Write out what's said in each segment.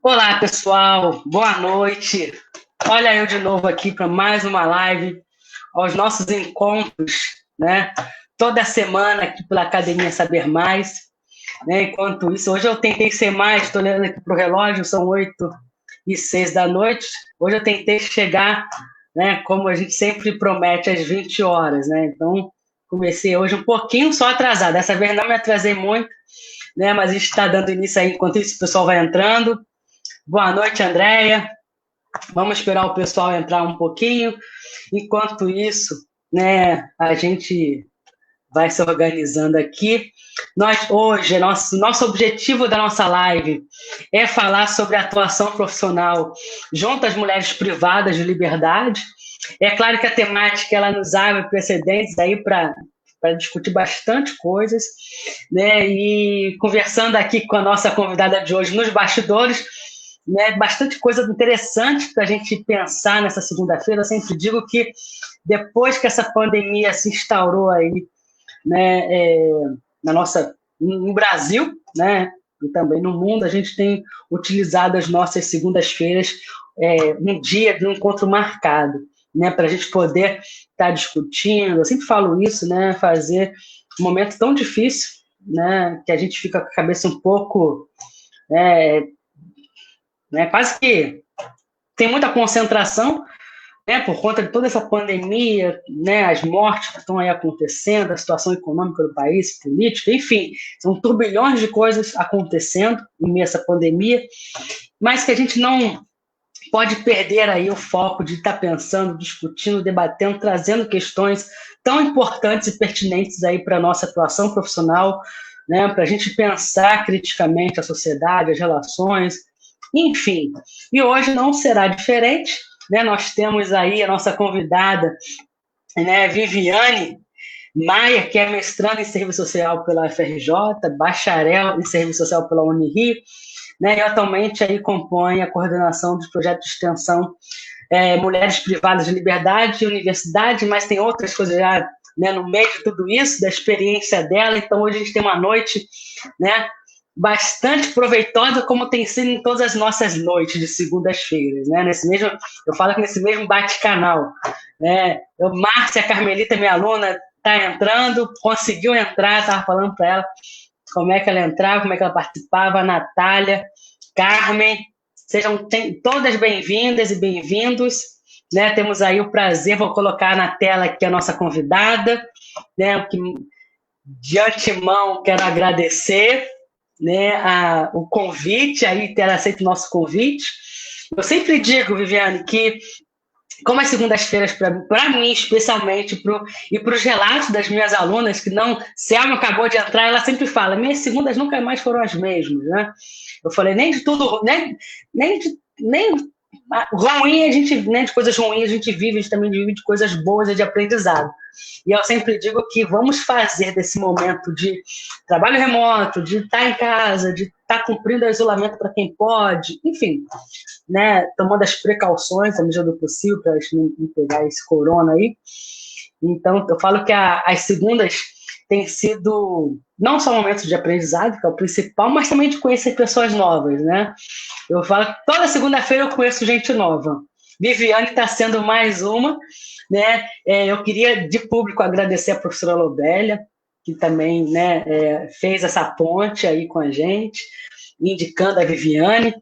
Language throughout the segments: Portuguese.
Olá, pessoal, boa noite. Olha eu de novo aqui para mais uma live, aos nossos encontros, né? Toda semana aqui pela Academia Saber Mais, né? Enquanto isso, hoje eu tentei ser mais, estou olhando aqui para o relógio, são 8h06 da noite. Hoje eu tentei chegar, né? Como a gente sempre promete, às 20 horas, né? Então, comecei hoje um pouquinho só atrasado. Dessa vez não me atrasei muito, né? Mas a gente está dando início aí, enquanto isso o pessoal vai entrando. Boa noite, Andréia. Vamos esperar o pessoal entrar um pouquinho. Enquanto isso, né, a gente vai se organizando aqui. Nós hoje, nosso objetivo da nossa live é falar sobre a atuação profissional junto às mulheres privadas de liberdade. É claro que a temática ela nos abre precedentes aí para discutir bastante coisas, né? E conversando aqui com a nossa convidada de hoje nos bastidores, né, bastante coisa interessante para a gente pensar nessa segunda-feira. Eu sempre digo que depois que essa pandemia se instaurou aí, né, no Brasil, né, e também no mundo, a gente tem utilizado as nossas segundas-feiras um dia de um encontro marcado, né, para a gente poder estar discutindo. Eu sempre falo isso, né, fazer um momento tão difícil, né, que a gente fica com a cabeça um pouco, né, quase que tem muita concentração, né, por conta de toda essa pandemia, né, as mortes que estão aí acontecendo, a situação econômica do país, política, enfim, são turbilhões de coisas acontecendo em meio a essa pandemia, mas que a gente não pode perder aí o foco de estar pensando, discutindo, debatendo, trazendo questões tão importantes e pertinentes aí para a nossa atuação profissional, né, para a gente pensar criticamente a sociedade, as relações, enfim. E hoje não será diferente, né? Nós temos aí a nossa convidada, né, Viviane Maia, que é mestranda em Serviço Social pela FRJ, bacharel em Serviço Social pela Unirio, né, e atualmente aí compõe a coordenação dos projetos de extensão Mulheres Privadas de Liberdade e Universidade, mas tem outras coisas já, né, no meio de tudo isso, da experiência dela. Então hoje a gente tem uma noite, né, bastante proveitosa, como tem sido em todas as nossas noites de segundas-feiras, né? Eu falo que nesse mesmo bate-canal, né? Márcia Carmelita, minha aluna, está entrando, conseguiu entrar, estava falando para ela como é que ela entrava, como é que ela participava, a Natália, Carmen, sejam todas bem-vindas e bem-vindos, né? Temos aí o prazer, vou colocar na tela aqui a nossa convidada, né? Que de antemão quero agradecer, né, o convite, aí ter aceito o nosso convite. Eu sempre digo, Viviane, que como as segundas-feiras, para mim, especialmente, e para os relatos das minhas alunas, que não, Selma acabou de entrar, ela sempre fala, minhas segundas nunca mais foram as mesmas, né? Eu falei, nem de tudo, nem ruim a gente, né, de coisas ruins a gente vive, a gente também vive de coisas boas e de aprendizado. E eu sempre digo que vamos fazer desse momento de trabalho remoto, de estar em casa, de estar cumprindo o isolamento para quem pode, enfim, né, tomando as precauções à medida do possível para a gente não pegar esse corona aí. Então, eu falo que as segundas têm sido não só momentos de aprendizado, que é o principal, mas também de conhecer pessoas novas, né? Eu falo que toda segunda-feira eu conheço gente nova. Viviane está sendo mais uma, né? Eu queria, de público, agradecer a professora Lobélia, que também, né, fez essa ponte aí com a gente, indicando a Viviane.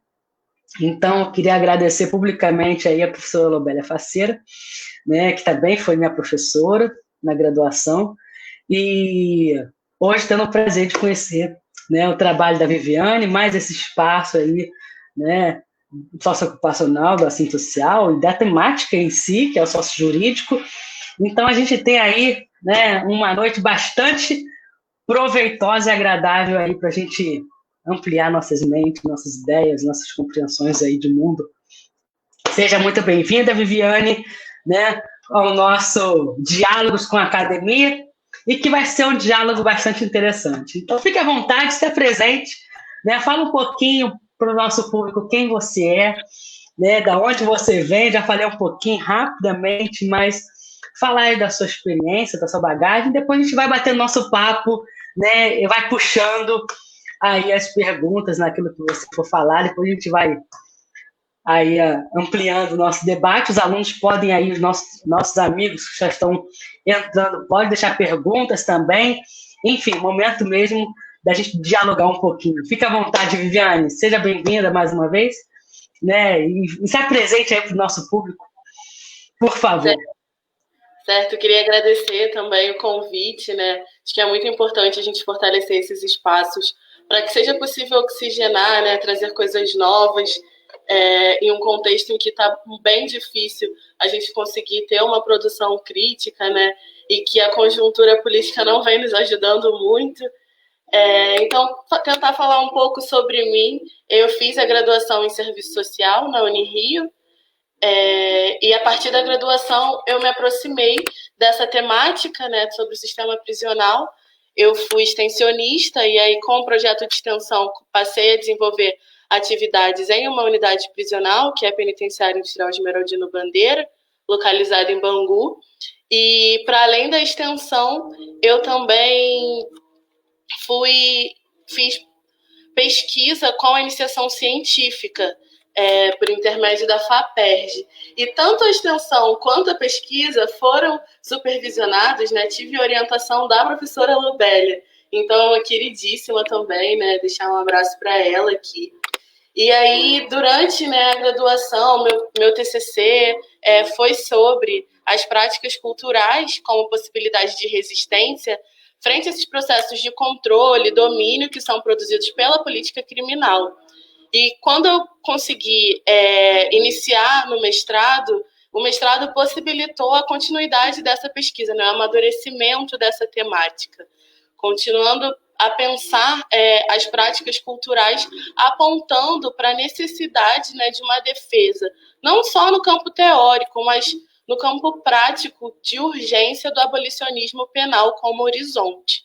Então, eu queria agradecer publicamente aí a professora Lobélia Faceira, né, que também foi minha professora na graduação, e hoje tendo o prazer de conhecer, né, o trabalho da Viviane, mais esse espaço aí, né, socioocupacional, do assistente social, e da temática em si, que é o sócio-jurídico. Então, a gente tem aí, né, uma noite bastante proveitosa e agradável aí para a gente ampliar nossas mentes, nossas ideias, nossas compreensões aí de mundo. Seja muito bem-vinda, Viviane, né, ao nosso Diálogos com a Academia, e que vai ser um diálogo bastante interessante. Então, fique à vontade, se presente, né, fala um pouquinho para o nosso público quem você é, né, da onde você vem, já falei um pouquinho rapidamente, mas falar aí da sua experiência, da sua bagagem, depois a gente vai batendo nosso papo, né, e vai puxando aí as perguntas naquilo que você for falar, depois a gente vai aí ampliando o nosso debate. Os alunos podem aí, os nossos amigos que já estão entrando, podem deixar perguntas também. Enfim, momento mesmo da gente dialogar um pouquinho. Fique à vontade, Viviane. Seja bem-vinda mais uma vez, né? E se apresente aí para o nosso público, por favor. Certo, eu queria agradecer também o convite, né? Acho que é muito importante a gente fortalecer esses espaços para que seja possível oxigenar, né? Trazer coisas novas em um contexto em que está bem difícil a gente conseguir ter uma produção crítica, né? E que a conjuntura política não vem nos ajudando muito. Então, tentar falar um pouco sobre mim. Eu fiz a graduação em Serviço Social na Unirio, e a partir da graduação eu me aproximei dessa temática, né, sobre o sistema prisional. Eu fui extensionista e aí com o projeto de extensão passei a desenvolver atividades em uma unidade prisional, que é a Penitenciária Industrial Esmeraldino Bandeira, localizada em Bangu. E para além da extensão, eu também fiz pesquisa com a iniciação científica, por intermédio da FAPERJ. E tanto a extensão quanto a pesquisa foram supervisionados, né? Tive orientação da professora Lubélia, então uma queridíssima também, né? Deixar um abraço para ela aqui. E aí, durante, né, a graduação, meu TCC foi sobre as práticas culturais como possibilidade de resistência frente a esses processos de controle, domínio que são produzidos pela política criminal. E quando eu consegui iniciar no mestrado, o mestrado possibilitou a continuidade dessa pesquisa, né, o amadurecimento dessa temática, continuando a pensar as práticas culturais, apontando para a necessidade, né, de uma defesa, não só no campo teórico, mas no campo prático de urgência do abolicionismo penal como horizonte.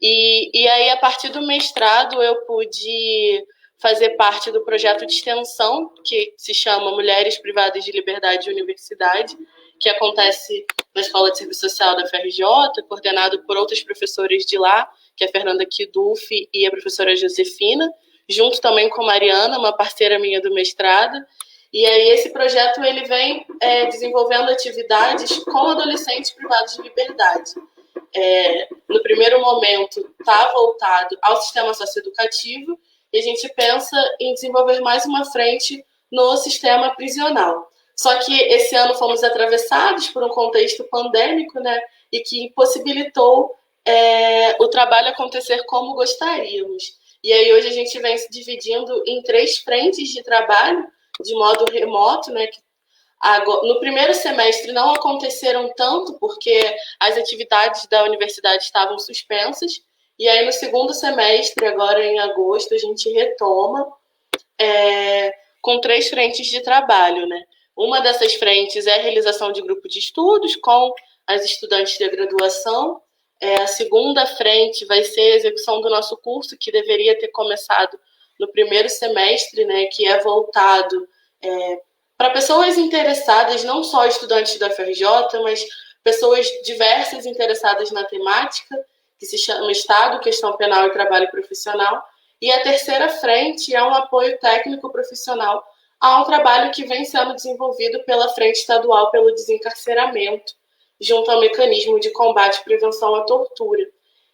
E aí, a partir do mestrado, eu pude fazer parte do projeto de extensão, que se chama Mulheres Privadas de Liberdade e Universidade, que acontece na Escola de Serviço Social da FRJ, coordenado por outras professoras de lá, que é a Fernanda Kidulfi e a professora Josefina, junto também com a Mariana, uma parceira minha do mestrado. E aí esse projeto ele vem desenvolvendo atividades com adolescentes privados de liberdade. No primeiro momento está voltado ao sistema socioeducativo e a gente pensa em desenvolver mais uma frente no sistema prisional. Só que esse ano fomos atravessados por um contexto pandêmico, né, e que impossibilitou o trabalho acontecer como gostaríamos. E aí hoje a gente vem se dividindo em 3 frentes de trabalho, de modo remoto, né, que no primeiro semestre não aconteceram tanto porque as atividades da universidade estavam suspensas, e aí no segundo semestre, agora em agosto, a gente retoma com 3 frentes de trabalho, né? Uma dessas frentes é a realização de grupo de estudos com as estudantes da graduação. A segunda frente vai ser a execução do nosso curso, que deveria ter começado no primeiro semestre, né, que é voltado para pessoas interessadas, não só estudantes da FRJ, mas pessoas diversas interessadas na temática, que se chama Estado, Questão Penal e Trabalho Profissional. E a terceira frente é um apoio técnico profissional a um trabalho que vem sendo desenvolvido pela Frente Estadual pelo Desencarceramento, junto ao Mecanismo de Combate e Prevenção à Tortura.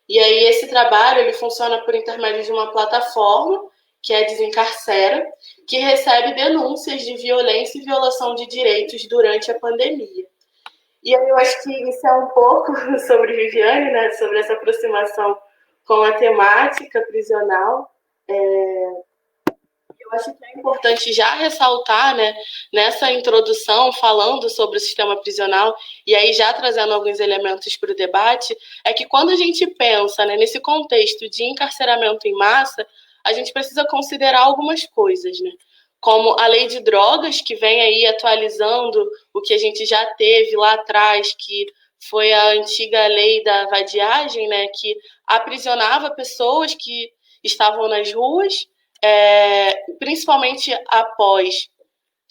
E aí esse trabalho ele funciona por intermédio de uma plataforma, que é Desencarcera, que recebe denúncias de violência e violação de direitos durante a pandemia. E aí eu acho que isso é um pouco sobre Viviane, né, sobre essa aproximação com a temática prisional. Eu acho que é importante já ressaltar, né, nessa introdução, falando sobre o sistema prisional, e aí já trazendo alguns elementos para o debate, é que quando a gente pensa, né, nesse contexto de encarceramento em massa, a gente precisa considerar algumas coisas, né? Como a lei de drogas, que vem aí atualizando o que a gente já teve lá atrás, que foi a antiga lei da vadiagem, né, que aprisionava pessoas que estavam nas ruas, principalmente após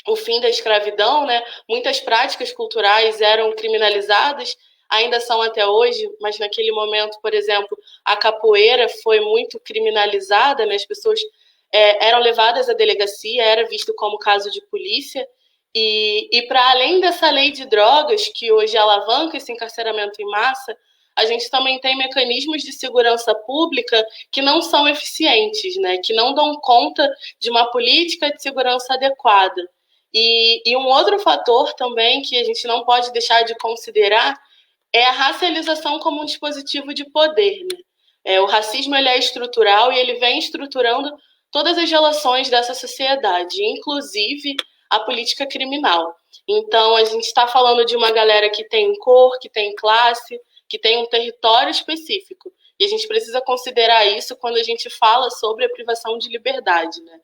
o fim da escravidão, né, muitas práticas culturais eram criminalizadas, ainda são até hoje, mas naquele momento, por exemplo, a capoeira foi muito criminalizada, né? As pessoas eram levadas à delegacia, era visto como caso de polícia, e para além dessa lei de drogas, que hoje alavanca esse encarceramento em massa, a gente também tem mecanismos de segurança pública que não são eficientes, né? Que não dão conta de uma política de segurança adequada. E um outro fator também que a gente não pode deixar de considerar é a racialização como um dispositivo de poder, né? O racismo ele é estrutural e ele vem estruturando todas as relações dessa sociedade, inclusive a política criminal. Então, a gente está falando de uma galera que tem cor, que tem classe, que tem um território específico. E a gente precisa considerar isso quando a gente fala sobre a privação de liberdade, né?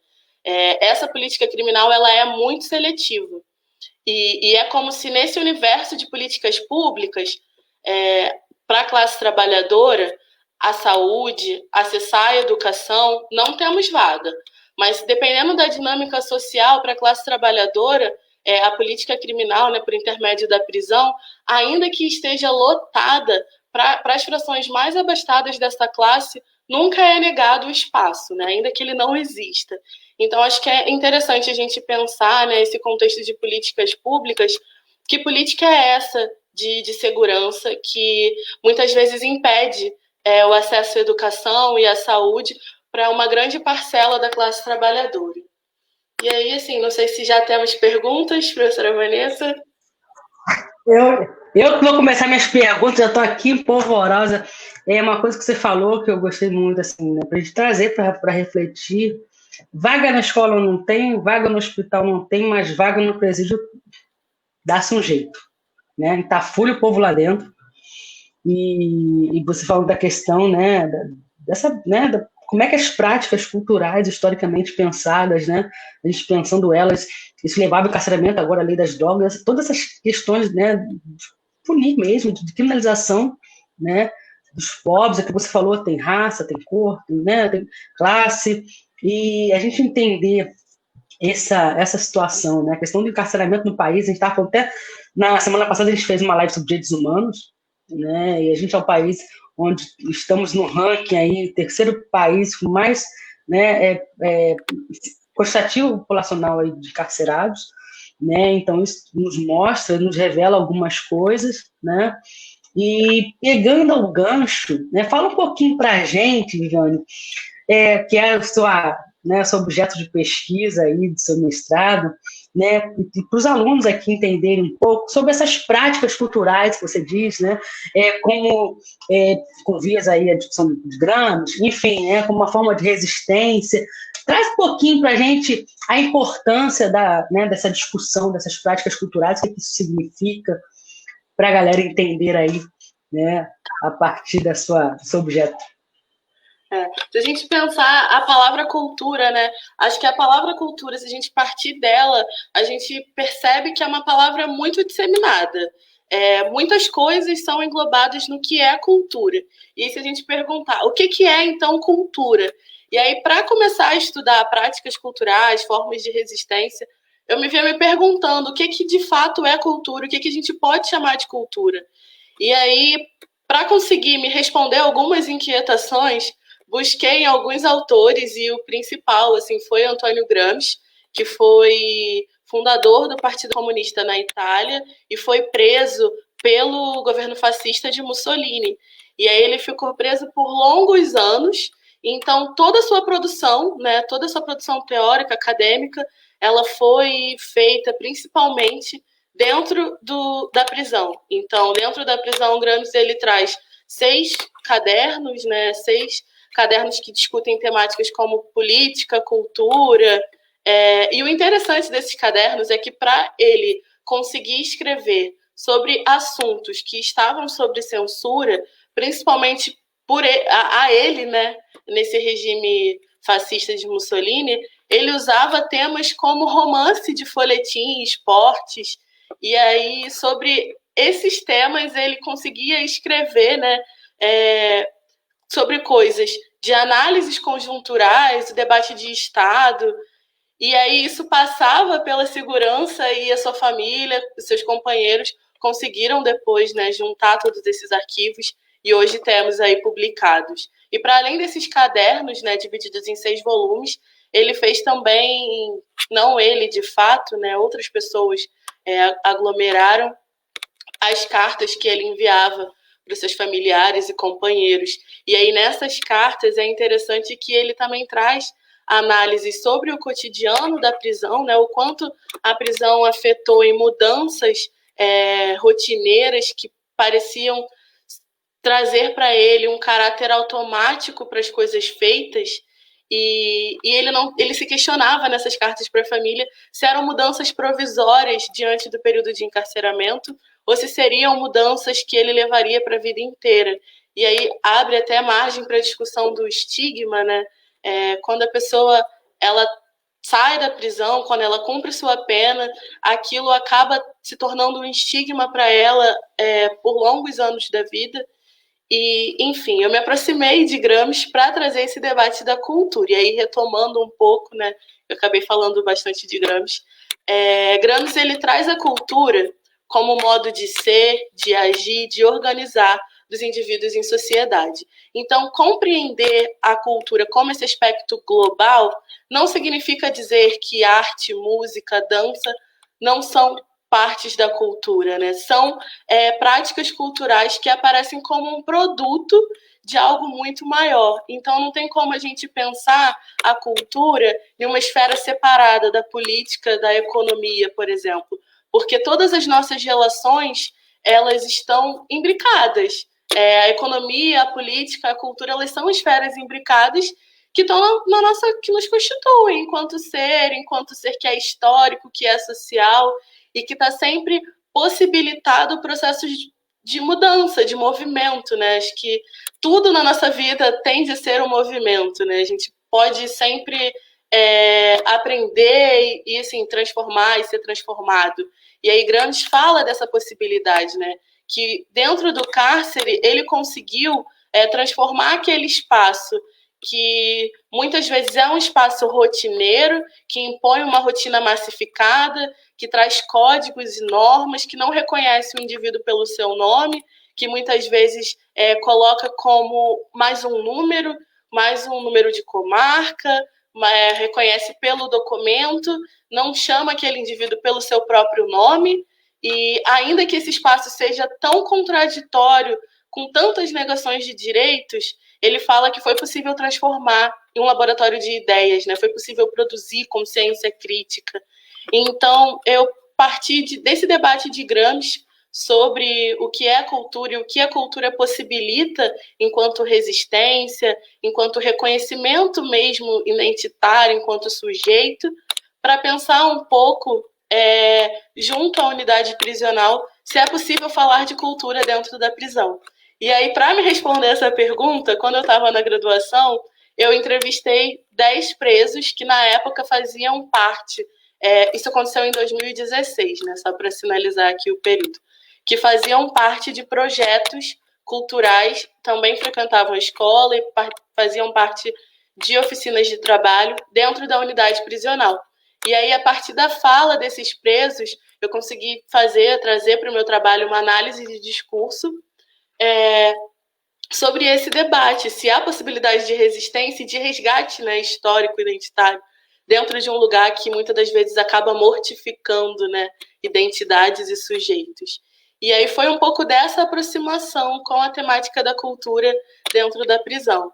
Essa política criminal ela é muito seletiva. E é como se nesse universo de políticas públicas, para a classe trabalhadora, a saúde, acessar a educação, não temos vaga. Mas dependendo da dinâmica social para a classe trabalhadora, a política criminal, né, por intermédio da prisão, ainda que esteja lotada, para as frações mais abastadas dessa classe, nunca é negado o espaço, né, ainda que ele não exista. Então, acho que é interessante a gente pensar, né, esse contexto de políticas públicas, que política é essa de segurança que muitas vezes impede o acesso à educação e à saúde para uma grande parcela da classe trabalhadora. E aí, assim, não sei se já temos perguntas, professora Vanessa. Eu vou começar minhas perguntas, já estou aqui polvorosa. É uma coisa que você falou que eu gostei muito, assim, né, para a gente trazer para refletir. Vaga na escola não tem, vaga no hospital não tem, mas vaga no presídio dá-se um jeito, né? Tá full o povo lá dentro. E você falou da questão, né, dessa, né, como é que as práticas culturais historicamente pensadas, né, a gente pensando elas, isso levava ao encarceramento, agora a lei das drogas, todas essas questões, né, de punir mesmo, de criminalização, né, dos pobres, é que você falou, tem raça, tem cor, tem classe, e a gente entender essa situação, né, a questão do encarceramento no país, a gente estava falando até, na semana passada a gente fez uma live sobre direitos humanos, né, e a gente é um país onde estamos no ranking aí, terceiro país com mais, né, quantitativo populacional aí de encarcerados, né, então isso nos mostra, nos revela algumas coisas, né, e pegando o gancho, né, fala um pouquinho para a gente, Viviane, que é seu objeto de pesquisa aí do seu mestrado, né, e para os alunos aqui entenderem um pouco sobre essas práticas culturais que você diz, né, como com vias aí a discussão de Gramsci, enfim, como uma forma de resistência. Traz um pouquinho para a gente a importância dessa discussão dessas práticas culturais, o que isso significa para a galera entender aí, né, a partir do seu objeto. Se a gente pensar a palavra cultura, né? Acho que a palavra cultura, se a gente partir dela, a gente percebe que é uma palavra muito disseminada. Muitas coisas são englobadas no que é cultura. E se a gente perguntar, o que é então cultura? E aí, para começar a estudar práticas culturais, formas de resistência, eu me via me perguntando o que de fato é cultura, o que a gente pode chamar de cultura. E aí, para conseguir me responder algumas inquietações, busquei em alguns autores e o principal assim, foi Antônio Gramsci, que foi fundador do Partido Comunista na Itália e foi preso pelo governo fascista de Mussolini. E aí ele ficou preso por longos anos. Então, toda a sua produção, né, toda a sua produção teórica, acadêmica, ela foi feita principalmente dentro da prisão. Então, dentro da prisão, Gramsci ele traz 6 cadernos, né, 6 cadernos que discutem temáticas como política, cultura. E o interessante desses cadernos é que, para ele conseguir escrever sobre assuntos que estavam sob censura, principalmente a ele, né, nesse regime fascista de Mussolini, ele usava temas como romance de folhetim, esportes, e aí sobre esses temas ele conseguia escrever, né, sobre coisas de análises conjunturais, o debate de Estado, e aí isso passava pela segurança e a sua família, os seus companheiros, conseguiram depois, né, juntar todos esses arquivos e hoje temos aí publicados. E para além desses cadernos, né, divididos em 6 volumes, ele fez também, não ele de fato, né, outras pessoas aglomeraram as cartas que ele enviava para os seus familiares e companheiros. E aí nessas cartas é interessante que ele também traz análises sobre o cotidiano da prisão, né, o quanto a prisão afetou em mudanças rotineiras que pareciam trazer para ele um caráter automático para as coisas feitas, e ele se questionava nessas cartas para a família se eram mudanças provisórias diante do período de encarceramento ou se seriam mudanças que ele levaria para a vida inteira. E aí abre até margem para a discussão do estigma, né? Quando a pessoa ela sai da prisão, quando ela cumpre sua pena, aquilo acaba se tornando um estigma para ela por longos anos da vida. E, enfim, eu me aproximei de Gramsci para trazer esse debate da cultura. E aí, retomando um pouco, né, eu acabei falando bastante de Gramsci. Gramsci, ele traz a cultura como modo de ser, de agir, de organizar dos indivíduos em sociedade. Então, compreender a cultura como esse aspecto global não significa dizer que arte, música, dança não são partes da cultura, né? São práticas culturais que aparecem como um produto de algo muito maior. Então, não tem como a gente pensar a cultura em uma esfera separada da política, da economia, por exemplo, porque todas as nossas relações, elas estão imbricadas. A economia, a política, a cultura, elas são esferas imbricadas que estão na nossa, que nos constituem enquanto ser que é histórico, que é social, e que está sempre possibilitado processos de mudança, de movimento, né? Acho que tudo na nossa vida tende a ser um movimento, né? A gente pode sempre aprender e assim, transformar e ser transformado. E aí Gramsci fala dessa possibilidade, né? Que dentro do cárcere ele conseguiu transformar aquele espaço que muitas vezes é um espaço rotineiro, que impõe uma rotina massificada, que traz códigos e normas, que não reconhece o indivíduo pelo seu nome, que muitas vezes coloca como mais um número de comarca, reconhece pelo documento, não chama aquele indivíduo pelo seu próprio nome, e ainda que esse espaço seja tão contraditório, com tantas negações de direitos, ele fala que foi possível transformar em um laboratório de ideias, né? Foi possível produzir consciência crítica. Então, eu parti desse debate de Gramsci sobre o que é cultura e o que a cultura possibilita enquanto resistência, enquanto reconhecimento mesmo identitário, enquanto sujeito, para pensar um pouco, junto à unidade prisional, se é possível falar de cultura dentro da prisão. E aí, para me responder essa pergunta, quando eu estava na graduação, eu entrevistei 10 presos que, na época, faziam parte, isso aconteceu em 2016, né, só para sinalizar aqui o período, que faziam parte de projetos culturais, também frequentavam a escola e faziam parte de oficinas de trabalho dentro da unidade prisional. E aí, a partir da fala desses presos, eu consegui trazer para o meu trabalho uma análise de discurso sobre esse debate, se há possibilidade de resistência e de resgate, né, histórico, identitário, dentro de um lugar que muitas das vezes acaba mortificando, né, identidades e sujeitos. E aí foi um pouco dessa aproximação com a temática da cultura dentro da prisão.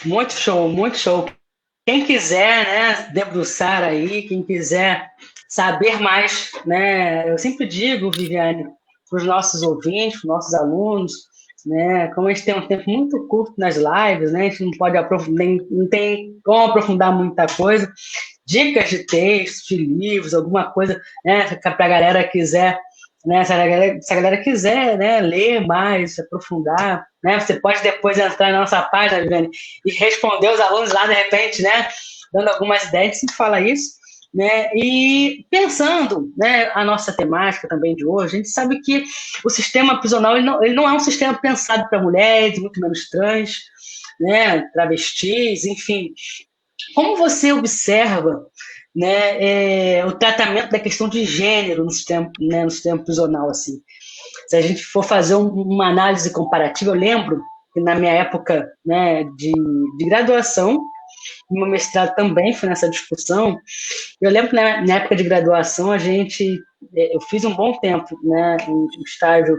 Muito show, muito show. Quem quiser, né, debruçar aí, quem quiser saber mais, né, eu sempre digo, Viviane, para os nossos ouvintes, para os nossos alunos, né, como a gente tem um tempo muito curto nas lives, né, a gente não pode não tem como aprofundar muita coisa, dicas de textos, de livros, alguma coisa, né, para a galera quiser, né, se a galera quiser, né, ler mais, se aprofundar, né, você pode depois entrar na nossa página, Viviane, e responder os alunos lá, de repente, né, dando algumas ideias, a gente fala isso, né, e pensando, né, a nossa temática também de hoje, a gente sabe que o sistema prisional ele não é um sistema pensado para mulheres, muito menos trans, né, travestis, enfim. Como você observa, né, o tratamento da questão de gênero no sistema, né, no sistema prisional, assim. Se a gente for fazer uma análise comparativa, eu lembro que na minha época, né, de graduação, no meu mestrado também foi nessa discussão. Eu lembro que na época de graduação eu fiz um bom tempo, né, um estágio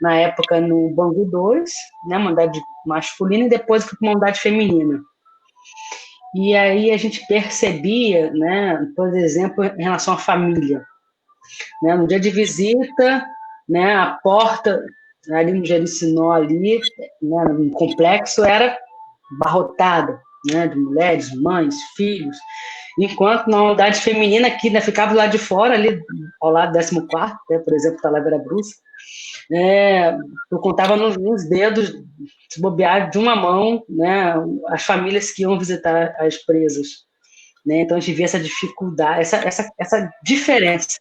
na época no Bangu 2, né, uma unidade masculina, e depois fui para uma unidade feminina. E aí a gente percebia, né, por exemplo, em relação à família, né, no dia de visita, né, a porta ali no Jericinó, ali, né, no complexo, era abarrotada, né, de mulheres, mães, filhos, enquanto na unidade feminina, que né, ficava lá de fora, ali ao lado do 14º, né, por exemplo, Talavera Bruce, eu contava nos dedos, se bobear de uma mão, né, as famílias que iam visitar as presas. Né? Então a gente vê essa dificuldade, essa diferença.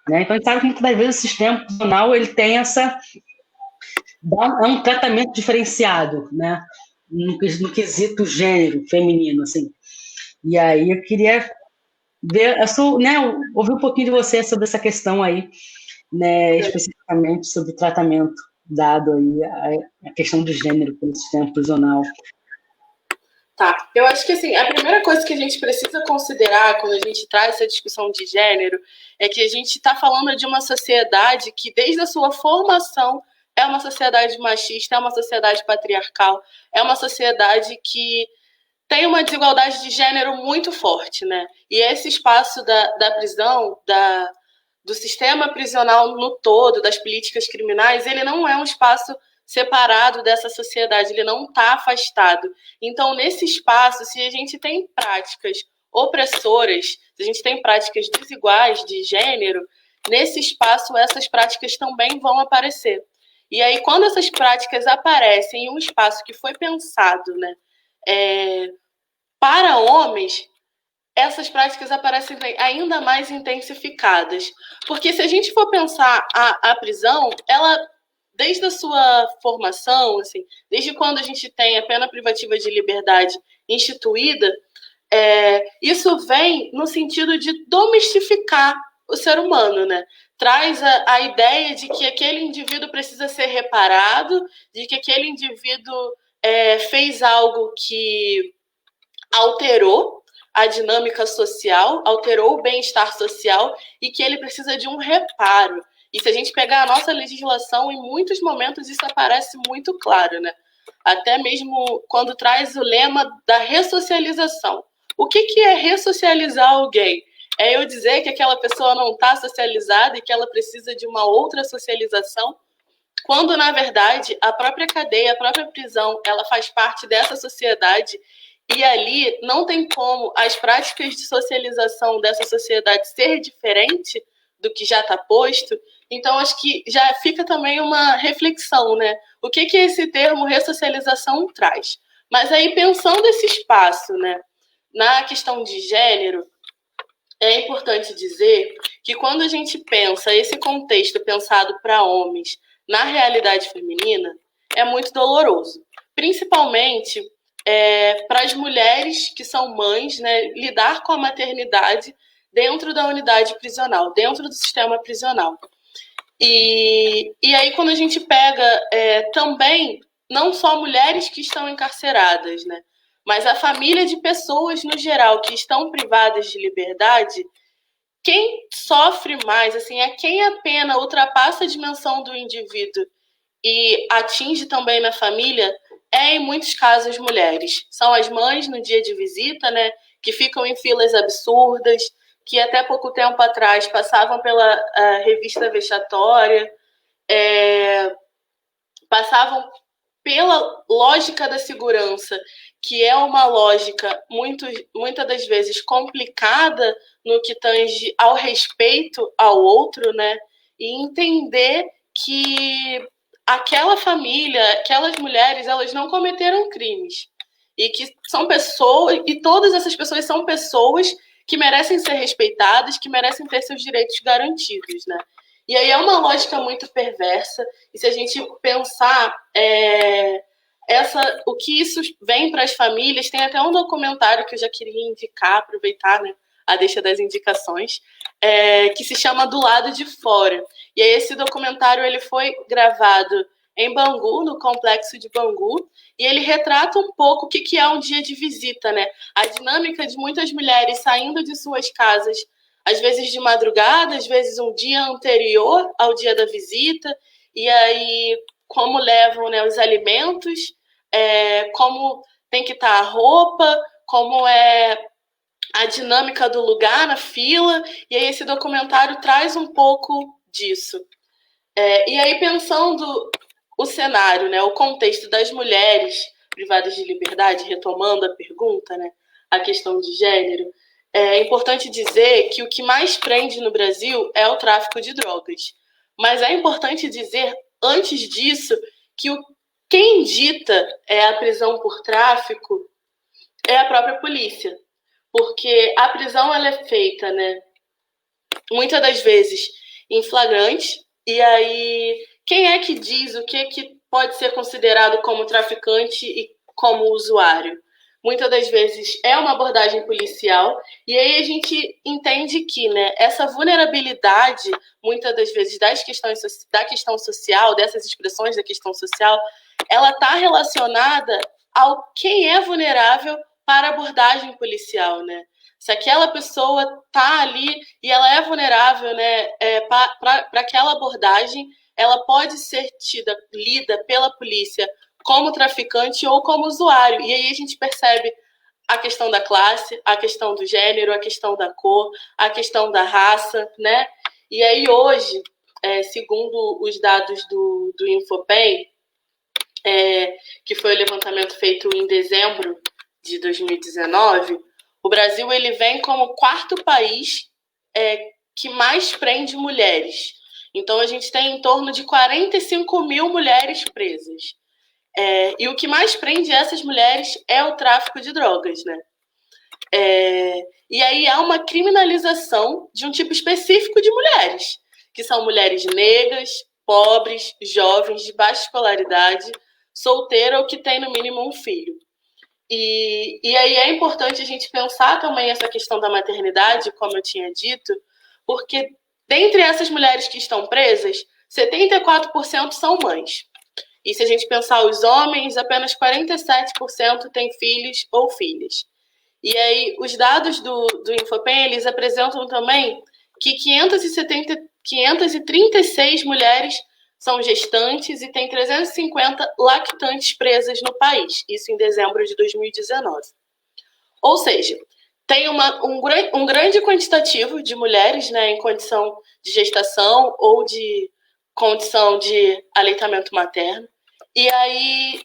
Né? Então a gente sabe que muitas das vezes o sistema prisional ele tem é um tratamento diferenciado, né? No quesito gênero feminino, assim. E aí eu queria ver, né, ouvir um pouquinho de você sobre essa questão aí, né, especificamente sobre o tratamento dado aí a questão de gênero pelo sistema prisional. Tá, eu acho que assim, a primeira coisa que a gente precisa considerar quando a gente traz essa discussão de gênero é que a gente está falando de uma sociedade que, desde a sua formação, é uma sociedade machista, é uma sociedade patriarcal, é uma sociedade que tem uma desigualdade de gênero muito forte, né? E esse espaço da prisão, do sistema prisional no todo, das políticas criminais, ele não é um espaço separado dessa sociedade, ele não está afastado. Então, nesse espaço, se a gente tem práticas opressoras, se a gente tem práticas desiguais de gênero, nesse espaço essas práticas também vão aparecer. E aí, quando essas práticas aparecem em um espaço que foi pensado, né, para homens, essas práticas aparecem ainda mais intensificadas. Porque se a gente for pensar a prisão, ela, desde a sua formação, assim, desde quando a gente tem a pena privativa de liberdade instituída, isso vem no sentido de domestificar o ser humano, né? Traz a ideia de que aquele indivíduo precisa ser reparado, de que aquele indivíduo fez algo que alterou a dinâmica social, alterou o bem-estar social e que ele precisa de um reparo. E se a gente pegar a nossa legislação, em muitos momentos isso aparece muito claro, né? Até mesmo quando traz o lema da ressocialização. O que é ressocializar alguém? É eu dizer que aquela pessoa não está socializada e que ela precisa de uma outra socialização, quando, na verdade, a própria cadeia, a própria prisão, ela faz parte dessa sociedade e ali não tem como as práticas de socialização dessa sociedade ser diferente do que já está posto. Então, acho que já fica também uma reflexão, né? O que esse termo ressocialização traz? Mas aí, pensando esse espaço, né, na questão de gênero, é importante dizer que quando a gente pensa esse contexto pensado para homens na realidade feminina, é muito doloroso. Principalmente para as mulheres que são mães, né, lidar com a maternidade dentro da unidade prisional, dentro do sistema prisional. E aí, quando a gente pega também, não só mulheres que estão encarceradas, né, mas a família de pessoas no geral que estão privadas de liberdade, quem sofre mais, assim, é quem a pena ultrapassa a dimensão do indivíduo e atinge também na família, em muitos casos, mulheres. São as mães no dia de visita, né, que ficam em filas absurdas, que até pouco tempo atrás passavam pela revista vexatória, passavam pela lógica da segurança, que é uma lógica muitas das vezes complicada no que tange ao respeito ao outro, né, e entender que aquela família, aquelas mulheres, elas não cometeram crimes. E que são pessoas, e todas essas pessoas são pessoas que merecem ser respeitadas, que merecem ter seus direitos garantidos, né? E aí é uma lógica muito perversa, e se a gente pensar o que isso vem para as famílias, tem até um documentário que eu já queria indicar, aproveitar, né, a deixa das indicações, que se chama Do Lado de Fora. E aí esse documentário ele foi gravado em Bangu, no complexo de Bangu, e ele retrata um pouco o que é um dia de visita, né? A dinâmica de muitas mulheres saindo de suas casas, às vezes de madrugada, às vezes um dia anterior ao dia da visita, e aí como levam, né, os alimentos, como tem que estar a roupa, como é a dinâmica do lugar na fila, e aí esse documentário traz um pouco disso. E aí, pensando o cenário, né, o contexto das mulheres privadas de liberdade, retomando a pergunta, né, a questão de gênero, é importante dizer que o que mais prende no Brasil é o tráfico de drogas. Mas é importante dizer, antes disso, que quem dita a prisão por tráfico é a própria polícia. Porque a prisão ela é feita, né, muitas das vezes em flagrante, e aí quem é que diz o que pode ser considerado como traficante e como usuário? Muitas das vezes é uma abordagem policial, e aí a gente entende que, né, essa vulnerabilidade, muitas das vezes, da questão social, dessas expressões da questão social, ela está relacionada ao quem é vulnerável para a abordagem policial, né? Se aquela pessoa está ali e ela é vulnerável, né, para aquela abordagem, ela pode ser lida pela polícia como traficante ou como usuário. E aí a gente percebe a questão da classe, a questão do gênero, a questão da cor, a questão da raça, né? E aí hoje, segundo os dados do Infopen, que foi o levantamento feito em dezembro de 2019, o Brasil ele vem como o quarto país que mais prende mulheres. Então, a gente tem em torno de 45 mil mulheres presas. E o que mais prende essas mulheres é o tráfico de drogas, né? E aí há uma criminalização de um tipo específico de mulheres, que são mulheres negras, pobres, jovens, de baixa escolaridade, solteira ou que tem no mínimo um filho. E aí é importante a gente pensar também essa questão da maternidade, como eu tinha dito, porque dentre essas mulheres que estão presas, 74% são mães. E se a gente pensar os homens, apenas 47% têm filhos ou filhas. E aí os dados do Infopen, eles apresentam também que 536 mulheres são gestantes e tem 350 lactantes presas no país, isso em dezembro de 2019. Ou seja, tem um grande quantitativo de mulheres, né, em condição de gestação ou de condição de aleitamento materno. E aí,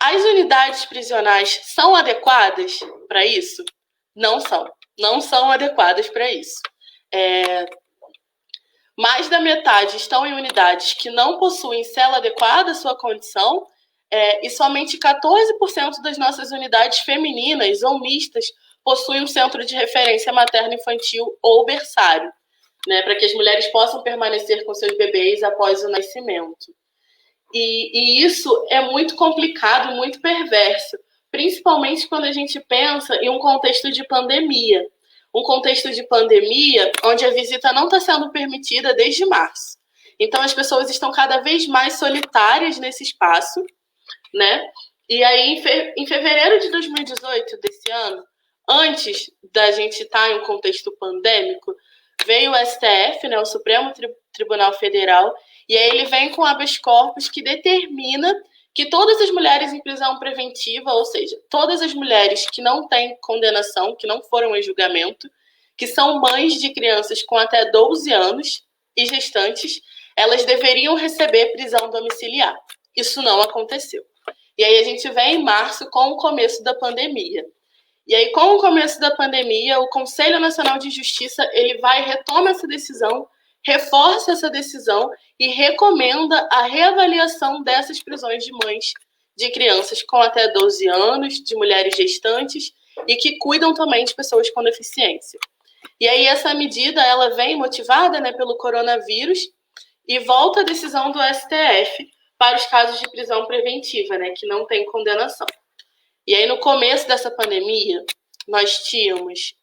as unidades prisionais são adequadas para isso? Não são. Não são adequadas para isso. Mais da metade estão em unidades que não possuem cela adequada à sua condição, e somente 14% das nossas unidades femininas ou mistas possuem um centro de referência materno-infantil ou berçário, né, para que as mulheres possam permanecer com seus bebês após o nascimento. E isso é muito complicado, muito perverso, principalmente quando a gente pensa em um contexto de pandemia. Um contexto de pandemia onde a visita não está sendo permitida desde março. Então, as pessoas estão cada vez mais solitárias nesse espaço, né? E aí, em fevereiro de 2018, desse ano, antes da gente estar em um contexto pandêmico, veio o STF, né, o Supremo Tribunal Federal, e aí ele vem com habeas corpus que determina que todas as mulheres em prisão preventiva, ou seja, todas as mulheres que não têm condenação, que não foram em julgamento, que são mães de crianças com até 12 anos e gestantes, elas deveriam receber prisão domiciliar. Isso não aconteceu. E aí a gente vem em março com o começo da pandemia. E aí, com o começo da pandemia, o Conselho Nacional de Justiça ele retoma essa decisão, reforça essa decisão e recomenda a reavaliação dessas prisões de mães de crianças com até 12 anos, de mulheres gestantes e que cuidam também de pessoas com deficiência. E aí essa medida ela vem motivada, né, pelo coronavírus e volta a decisão do STF para os casos de prisão preventiva, né, que não tem condenação. E aí, no começo dessa pandemia, nós tínhamos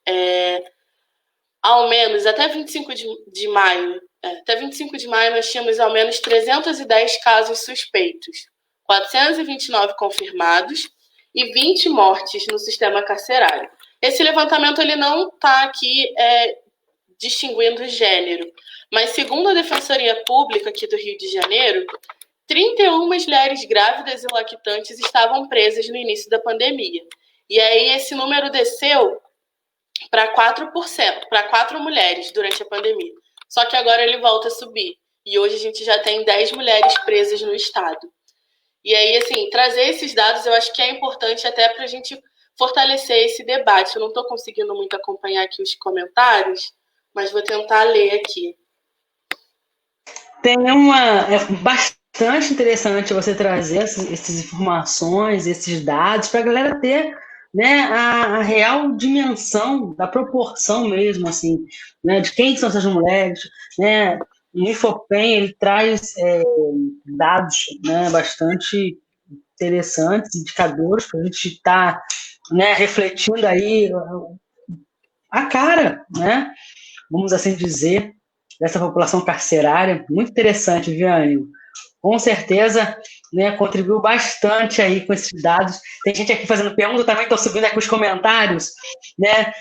ao menos, até 25 de maio, até 25 de maio nós tínhamos ao menos 310 casos suspeitos, 429 confirmados e 20 mortes no sistema carcerário. Esse levantamento ele não está aqui distinguindo gênero, mas segundo a Defensoria Pública aqui do Rio de Janeiro, 31 mulheres grávidas e lactantes estavam presas no início da pandemia. E aí esse número desceu para 4%, para 4 mulheres durante a pandemia. Só que agora ele volta a subir. E hoje a gente já tem 10 mulheres presas no estado. E aí, assim, trazer esses dados eu acho que é importante até para a gente fortalecer esse debate. Eu não estou conseguindo muito acompanhar aqui os comentários, mas vou tentar ler aqui. É bastante interessante você trazer essas informações, esses dados, para a galera ter, né, a real dimensão da proporção mesmo, assim, né, de quem são essas mulheres, né? O Infopem, ele traz dados, né, bastante interessantes, indicadores para a gente estar, né, refletindo aí a cara, né, vamos assim dizer, dessa população carcerária. Muito interessante, Viane. Com certeza, né, contribuiu bastante aí com esses dados. Tem gente aqui fazendo pergunta, também estou subindo aqui os comentários, né?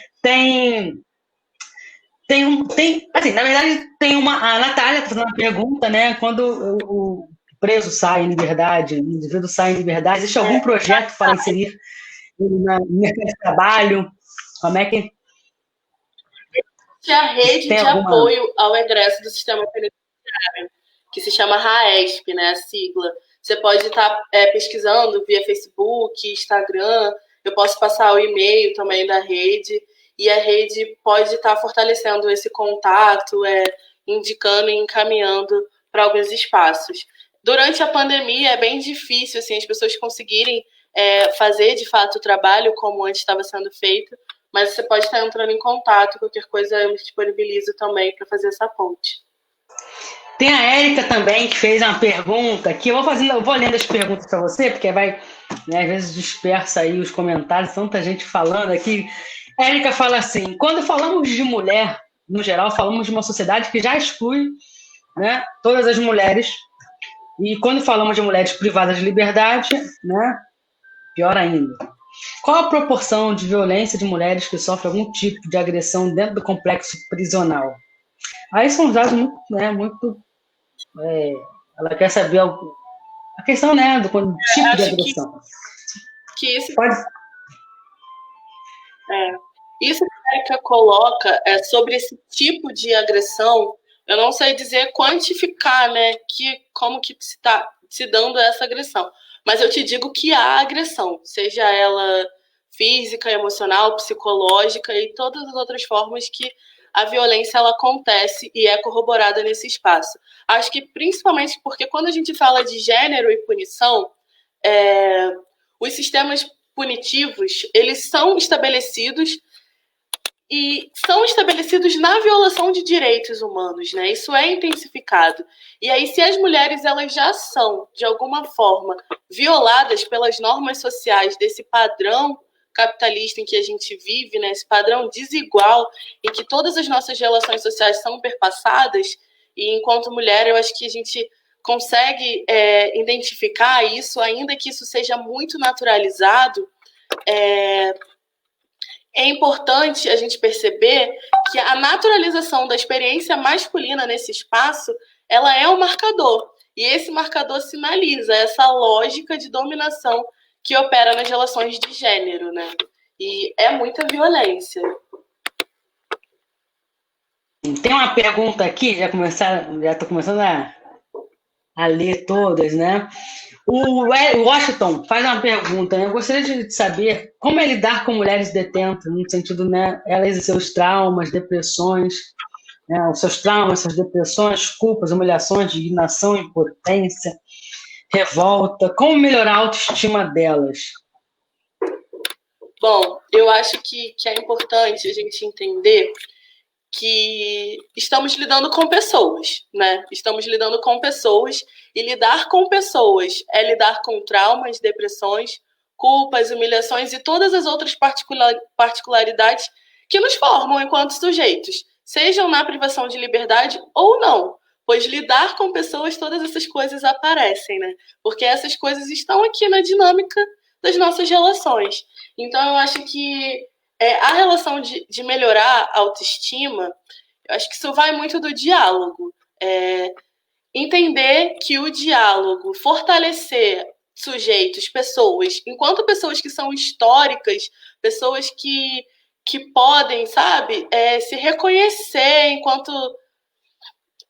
Assim, na verdade, a Natália está fazendo uma pergunta, né? Quando o preso sai em liberdade, o indivíduo sai em liberdade, existe algum projeto para inserir no mercado de trabalho? Como é que... A rede de apoio ao egresso do sistema penitenciário, que se chama RAESP, né, a sigla. Você pode estar pesquisando via Facebook, Instagram, eu posso passar o e-mail também da rede, e a rede pode estar fortalecendo esse contato, indicando e encaminhando para alguns espaços. Durante a pandemia é bem difícil assim, as pessoas conseguirem fazer de fato o trabalho como antes estava sendo feito, mas você pode estar entrando em contato, qualquer coisa eu me disponibilizo também para fazer essa ponte. Tem a Érica também, que fez uma pergunta, que eu vou lendo as perguntas para você, porque vai, né, às vezes dispersa aí os comentários, tanta gente falando aqui. A Érica fala assim: quando falamos de mulher, no geral, falamos de uma sociedade que já exclui, né, todas as mulheres, e quando falamos de mulheres privadas de liberdade, né, pior ainda. Qual a proporção de violência de mulheres que sofrem algum tipo de agressão dentro do complexo prisional? Aí são dados muito ela quer saber a questão, né, do tipo de agressão. Que isso... Isso que a Erika coloca sobre esse tipo de agressão, eu não sei dizer quantificar, né, como que está se dando essa agressão. Mas eu te digo que há agressão, seja ela física, emocional, psicológica e todas as outras formas que a violência ela acontece e é corroborada nesse espaço. Acho que principalmente porque quando a gente fala de gênero e punição, os sistemas punitivos, eles são estabelecidos na violação de direitos humanos, né? Isso é intensificado. E aí, se as mulheres elas já são, de alguma forma, violadas pelas normas sociais desse padrão capitalista em que a gente vive, né? Esse padrão desigual, em que todas as nossas relações sociais são perpassadas, e enquanto mulher, eu acho que a gente consegue identificar isso, ainda que isso seja muito naturalizado. É importante a gente perceber que a naturalização da experiência masculina nesse espaço, ela é um marcador. E esse marcador sinaliza essa lógica de dominação que opera nas relações de gênero, né? E é muita violência. Tem uma pergunta aqui, já estou começando a ler todas, né? O Washington faz uma pergunta, né? Eu gostaria de saber como é lidar com mulheres detentas, no sentido, né, elas e seus traumas, depressões, né, os seus traumas, suas depressões, culpas, humilhações, indignação, impotência, revolta. Como melhorar a autoestima delas? Bom, eu acho que é importante a gente entender que estamos lidando com pessoas, né? Estamos lidando com pessoas, e lidar com pessoas é lidar com traumas, depressões, culpas, humilhações e todas as outras particularidades que nos formam enquanto sujeitos, sejam na privação de liberdade ou não, pois lidar com pessoas, todas essas coisas aparecem, né? Porque essas coisas estão aqui na dinâmica das nossas relações. Então, eu acho que a relação de melhorar a autoestima, eu acho que isso vai muito do diálogo. Entender que o diálogo, fortalecer sujeitos, pessoas, enquanto pessoas que são históricas, pessoas que podem, sabe, se reconhecer enquanto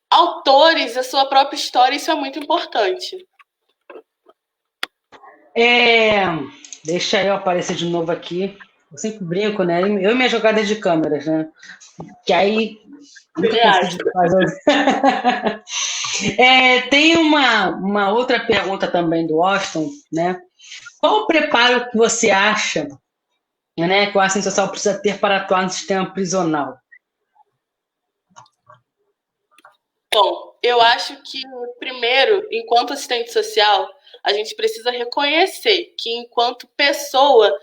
autores da sua própria história, isso é muito importante. Deixa eu aparecer de novo aqui. Eu sempre brinco, né? Eu e minha jogada de câmeras, né? Que aí nunca consigo fazer. Tem uma outra pergunta também do Austin, né? Qual o preparo que você acha, né, que o assistente social precisa ter para atuar no sistema prisional? Bom, eu acho que, primeiro, enquanto assistente social, a gente precisa reconhecer que, enquanto pessoa,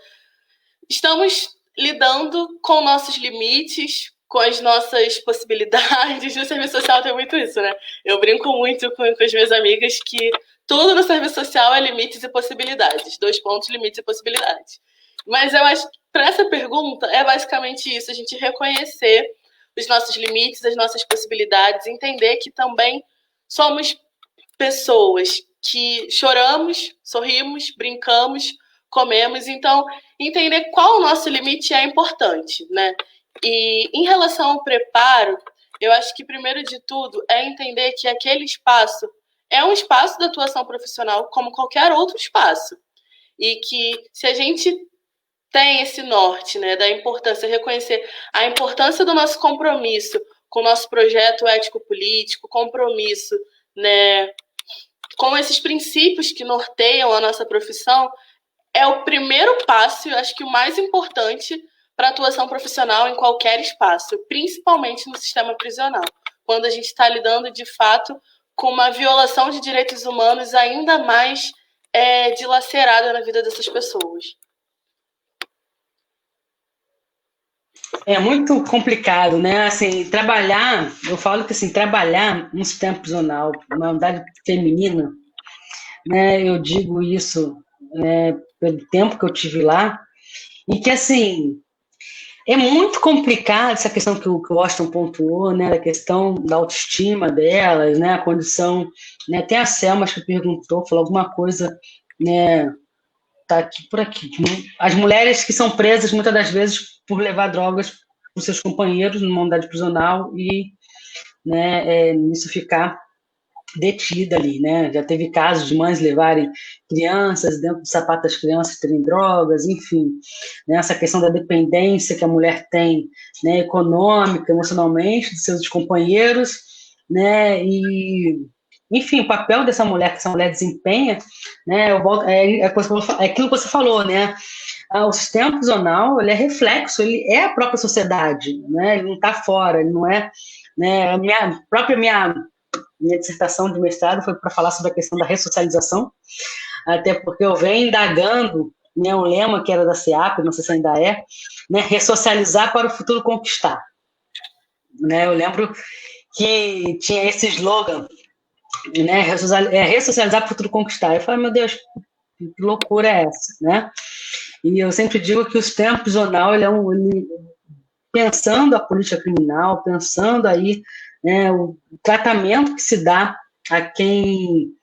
estamos lidando com nossos limites, com as nossas possibilidades. No serviço social tem muito isso, né? Eu brinco muito com as minhas amigas que tudo no serviço social é limites e possibilidades. 2 pontos, limites e possibilidades. Mas eu acho que para essa pergunta é basicamente isso, a gente reconhecer os nossos limites, as nossas possibilidades, entender que também somos pessoas que choramos, sorrimos, brincamos, comemos. Então, entender qual o nosso limite é importante, né? E em relação ao preparo, eu acho que, primeiro de tudo, é entender que aquele espaço é um espaço de atuação profissional como qualquer outro espaço. E que se a gente tem esse norte, né, da importância, reconhecer a importância do nosso compromisso com o nosso projeto ético-político, compromisso, né, com esses princípios que norteiam a nossa profissão, é o primeiro passo, eu acho que o mais importante para a atuação profissional em qualquer espaço, principalmente no sistema prisional, quando a gente está lidando, de fato, com uma violação de direitos humanos ainda mais dilacerada na vida dessas pessoas. É muito complicado, né? Assim, trabalhar, eu falo que assim, trabalhar no sistema prisional, uma unidade feminina, né? Eu digo isso, né, pelo tempo que eu tive lá, e que assim, é muito complicado essa questão que o Austin pontuou, né? Da questão da autoestima delas, né? A condição, né? Tem a Selma que perguntou, falou alguma coisa, né? Tá aqui por aqui. As mulheres que são presas muitas das vezes por levar drogas para os seus companheiros numa unidade prisional e, né, nisso ficar detida ali, né? Já teve casos de mães levarem crianças dentro do sapato das crianças terem drogas, enfim, né? Essa questão da dependência que a mulher tem, né, econômica, emocionalmente, dos seus companheiros, né? E enfim, o papel dessa mulher que essa mulher desempenha, né? É aquilo que você falou, né? O sistema prisional, ele é reflexo, ele é a própria sociedade, né? Ele não está fora, ele não é, né? Minha dissertação de mestrado foi para falar sobre a questão da ressocialização, até porque eu venho indagando, né, um lema que era da SEAP, não sei se ainda é, né? Ressocializar para o futuro conquistar, né? Eu lembro que tinha esse slogan, né, ressocializar para o futuro conquistar. Eu falei, meu Deus, que loucura é essa, né? E eu sempre digo que o sistema prisional, pensando a política criminal, pensando aí, né, o tratamento que se dá a quem,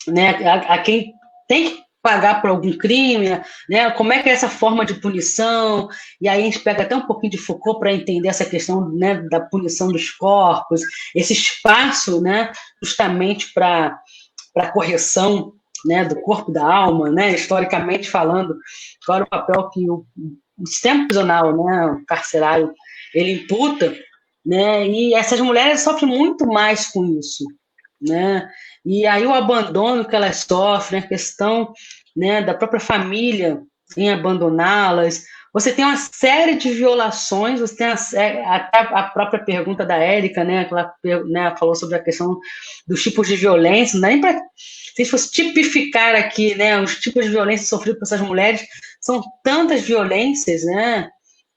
né, a quem tem que pagar por algum crime, né, como é que é essa forma de punição, e aí a gente pega até um pouquinho de Foucault para entender essa questão, né, da punição dos corpos, esse espaço, né, justamente para a correção, né, do corpo, da alma, né, historicamente falando, qual é o papel que o sistema prisional, né, o carcerário, ele imputa, né, e essas mulheres sofrem muito mais com isso, né, e aí o abandono que elas sofrem, a questão, né, da própria família em abandoná-las, você tem uma série de violações, você tem a própria pergunta da Érica, né, que ela, né, falou sobre a questão dos tipos de violência, não dá nem para, se fosse tipificar aqui, né, os tipos de violência sofridos por essas mulheres, são tantas violências, né,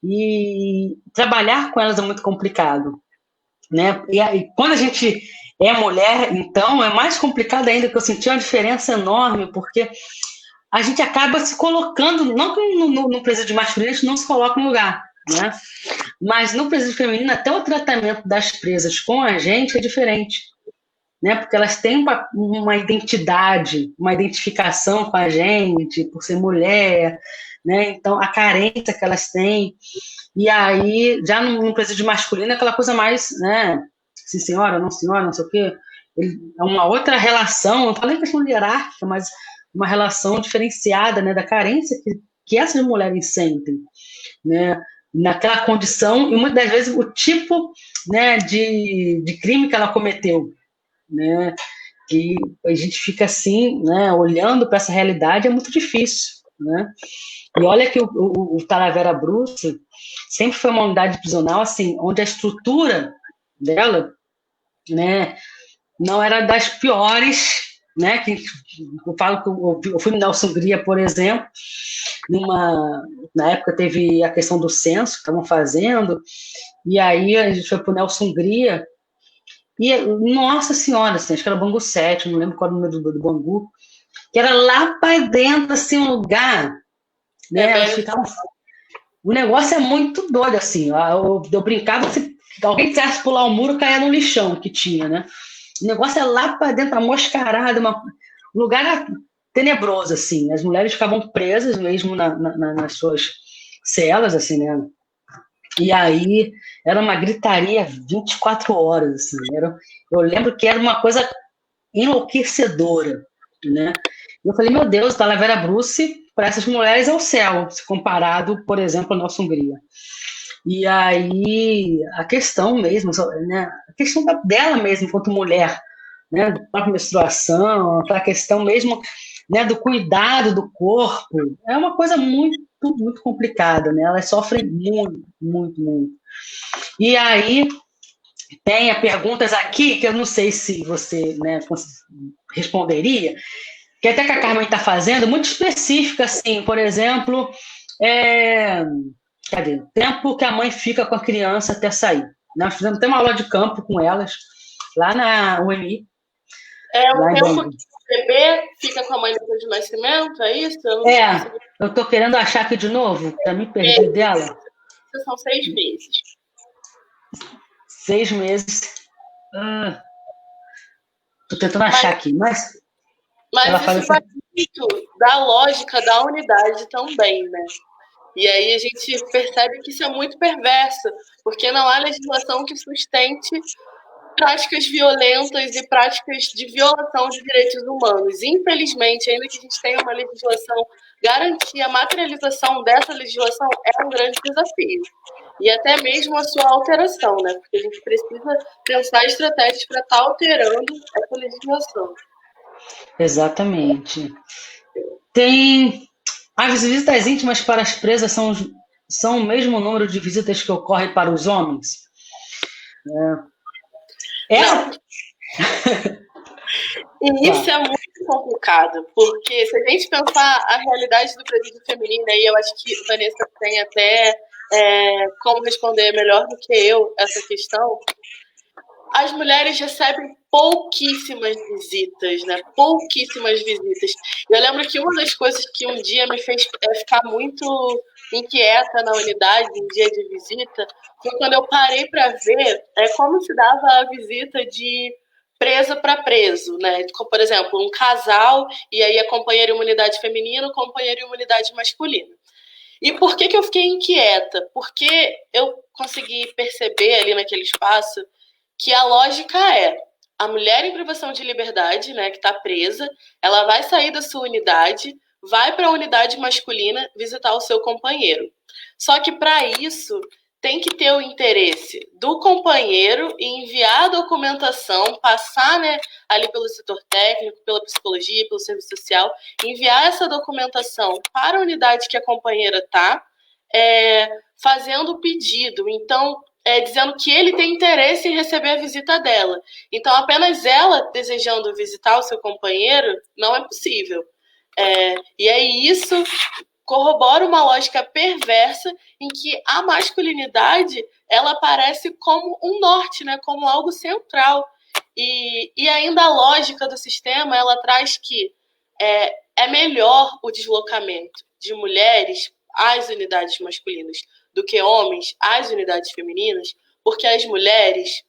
e trabalhar com elas é muito complicado, né? E aí, quando a gente é mulher, então, é mais complicado ainda, que eu senti uma diferença enorme, porque a gente acaba se colocando, não que no presídio masculino a gente não se coloca no lugar, né? Mas no presídio feminino, até o tratamento das presas com a gente é diferente, né? Porque elas têm uma identidade, uma identificação com a gente, por ser mulher, né? Então, a carência que elas têm. E aí, já no presídio masculino, é aquela coisa mais, né? Sim, senhora, não sei o quê. É uma outra relação, não falei questão de hierárquica, mas uma relação diferenciada, né? Da carência que essas mulheres sentem, né? Naquela condição, e muitas das vezes o tipo, né, de crime que ela cometeu, né? Que a gente fica assim, né, olhando para essa realidade, é muito difícil, né? E olha que o Talavera Bruce sempre foi uma unidade prisional, assim, onde a estrutura dela, né, não era das piores, né? Que eu falo que eu fui na Hungria, por exemplo, na época teve a questão do censo que estavam fazendo, e aí a gente foi para o Nelson Hungria, e, nossa senhora, assim, acho que era Bangu 7, não lembro qual era o número do Bangu, que era lá para dentro, assim, um lugar, né? Elas ficavam. O negócio é muito doido, assim. Eu brincava, se alguém quisesse pular o muro, caía no lixão que tinha, né? O negócio é lá para dentro, amoscarado, um lugar tenebroso, assim. As mulheres ficavam presas mesmo nas suas celas, assim, né? E aí era uma gritaria 24 horas, assim. Eu lembro que era uma coisa enlouquecedora, né? Eu falei, meu Deus, Talavera Bruce, para essas mulheres é o céu, se comparado, por exemplo, à nossa Hungria. E aí, a questão mesmo, né? A questão dela mesmo, enquanto mulher, né? Da própria menstruação, aquela questão mesmo, né? Do cuidado do corpo, é uma coisa muito, muito complicada, né? Elas sofrem muito, muito, muito. E aí, tem perguntas aqui que eu não sei se você, né, responderia, que até que a Carmen está fazendo, muito específica, assim, por exemplo, cadê? Tempo que a mãe fica com a criança até sair. Nós fizemos até uma aula de campo com elas, lá na UMI. O tempo que o bebê fica com a mãe depois do nascimento, é isso? Eu estou querendo achar aqui de novo, para me perder dela. São 6 meses. 6 meses. Estou tentando achar aqui, mas isso vai muito da lógica da unidade também, né? E aí a gente percebe que isso é muito perverso, porque não há legislação que sustente práticas violentas e práticas de violação de direitos humanos. Infelizmente, ainda que a gente tenha uma legislação, garantir a materialização dessa legislação é um grande desafio. E até mesmo a sua alteração, né? Porque a gente precisa pensar estratégias para estar alterando essa legislação. Exatamente. Tem as visitas íntimas para as presas são o mesmo número de visitas que ocorre para os homens? Não. E isso é muito complicado, porque se a gente pensar a realidade do presídio feminino, aí eu acho que Vanessa tem até como responder melhor do que eu essa questão. As mulheres recebem pouquíssimas visitas, né? Pouquíssimas visitas. Eu lembro que uma das coisas que um dia me fez ficar muito inquieta na unidade, em dia de visita, foi quando eu parei para ver como se dava a visita de presa para preso, né? Por exemplo, um casal, e aí a companheira em uma unidade feminina, o companheiro em uma unidade masculina. E por que eu fiquei inquieta? Porque eu consegui perceber ali naquele espaço que a lógica é a mulher em privação de liberdade, né, que está presa, ela vai sair da sua unidade, vai para a unidade masculina visitar o seu companheiro. Só que para isso tem que ter o interesse do companheiro em enviar a documentação, passar, né, ali pelo setor técnico, pela psicologia, pelo serviço social, enviar essa documentação para a unidade que a companheira está, fazendo o pedido. Então, dizendo que ele tem interesse em receber a visita dela. Então, apenas ela desejando visitar o seu companheiro não é possível. E aí isso corrobora uma lógica perversa em que a masculinidade ela aparece como um norte, né? Como algo central. E ainda a lógica do sistema ela traz que é melhor o deslocamento de mulheres às unidades masculinas do que homens às unidades femininas, porque as mulheres,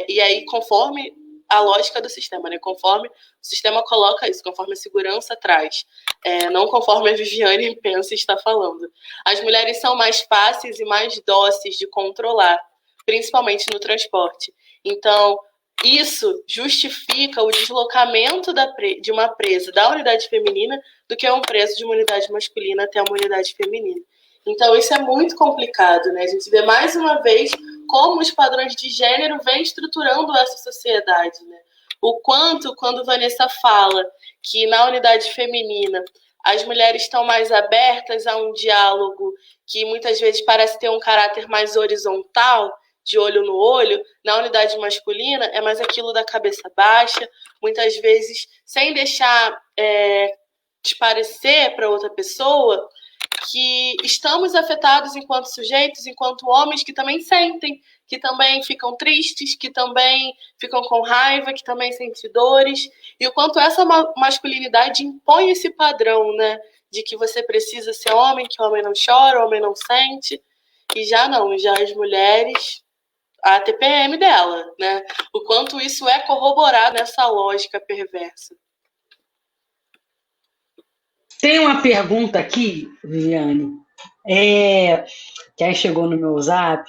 e aí conforme a lógica do sistema, né? Conforme o sistema coloca isso, conforme a segurança traz, não conforme a Viviane pensa e está falando. As mulheres são mais fáceis e mais dóceis de controlar, principalmente no transporte. Então, isso justifica o deslocamento de uma presa da unidade feminina do que um preso de uma unidade masculina até uma unidade feminina. Então, isso é muito complicado, né? A gente vê mais uma vez como os padrões de gênero vêm estruturando essa sociedade, né? O quanto, quando Vanessa fala que na unidade feminina as mulheres estão mais abertas a um diálogo que muitas vezes parece ter um caráter mais horizontal, de olho no olho, na unidade masculina é mais aquilo da cabeça baixa, muitas vezes sem deixar transparecer para outra pessoa que estamos afetados enquanto sujeitos, enquanto homens que também sentem, que também ficam tristes, que também ficam com raiva, que também sentem dores, e o quanto essa masculinidade impõe esse padrão, né, de que você precisa ser homem, que o homem não chora, o homem não sente, e já as mulheres, a TPM dela, né, o quanto isso é corroborado nessa lógica perversa. Tem uma pergunta aqui, Viviane, que aí chegou no meu zap,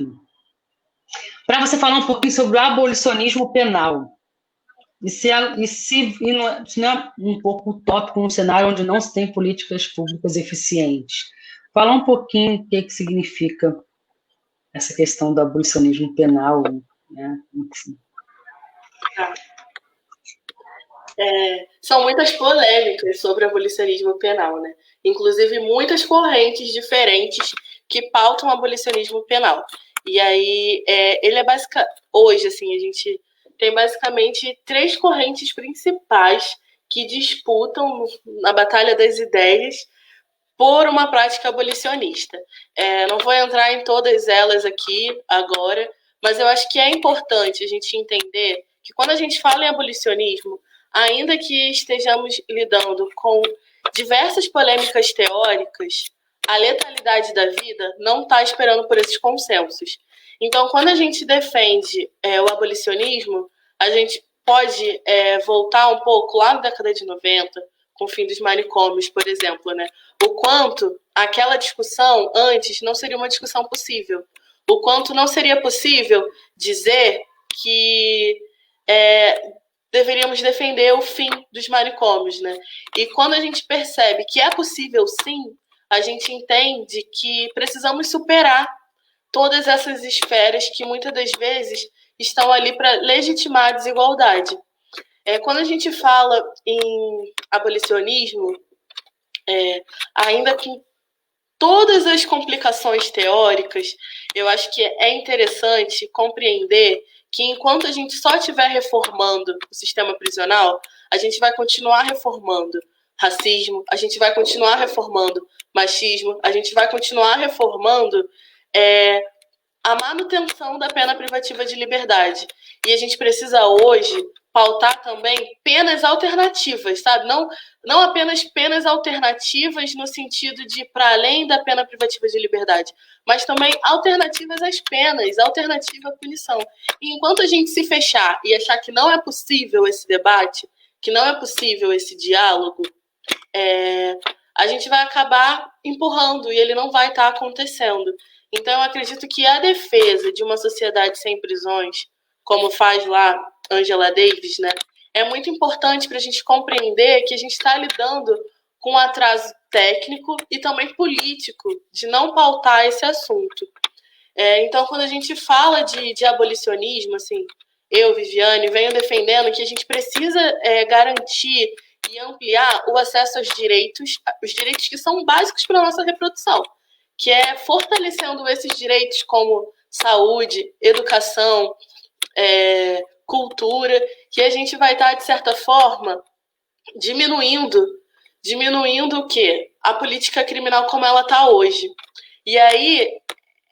para você falar um pouquinho sobre o abolicionismo penal. Se não é um pouco utópico um cenário onde não se tem políticas públicas eficientes. Falar um pouquinho o que significa essa questão do abolicionismo penal, né? São muitas polêmicas sobre o abolicionismo penal, né? Inclusive muitas correntes diferentes que pautam o abolicionismo penal. E aí, ele é hoje, assim, a gente tem basicamente 3 correntes principais que disputam na batalha das ideias por uma prática abolicionista. Não vou entrar em todas elas aqui agora, mas eu acho que é importante a gente entender que quando a gente fala em abolicionismo, ainda que estejamos lidando com diversas polêmicas teóricas, a letalidade da vida não está esperando por esses consensos. Então, quando a gente defende o abolicionismo, a gente pode voltar um pouco lá na década de 90, com o fim dos manicômios, por exemplo, né? O quanto aquela discussão antes não seria uma discussão possível. O quanto não seria possível dizer que deveríamos defender o fim dos manicômios, né? E quando a gente percebe que é possível sim, a gente entende que precisamos superar todas essas esferas que muitas das vezes estão ali para legitimar a desigualdade. Quando a gente fala em abolicionismo, ainda com todas as complicações teóricas, eu acho que é interessante compreender que enquanto a gente só estiver reformando o sistema prisional, a gente vai continuar reformando racismo, a gente vai continuar reformando machismo, a gente vai continuar reformando a manutenção da pena privativa de liberdade. E a gente precisa hoje pautar também penas alternativas, sabe? Não apenas penas alternativas no sentido de para além da pena privativa de liberdade, mas também alternativas às penas, alternativa à punição. E enquanto a gente se fechar e achar que não é possível esse debate, que não é possível esse diálogo, a gente vai acabar empurrando e ele não vai estar acontecendo. Então, eu acredito que a defesa de uma sociedade sem prisões, como faz lá Angela Davis, né, é muito importante para a gente compreender que a gente está lidando com um atraso técnico e também político de não pautar esse assunto. Então, quando a gente fala de abolicionismo, assim, eu, Viviane, venho defendendo que a gente precisa garantir e ampliar o acesso aos direitos, os direitos que são básicos para a nossa reprodução, que é fortalecendo esses direitos como saúde, educação, cultura, que a gente vai estar, de certa forma, diminuindo o quê? a política criminal como ela está hoje. E aí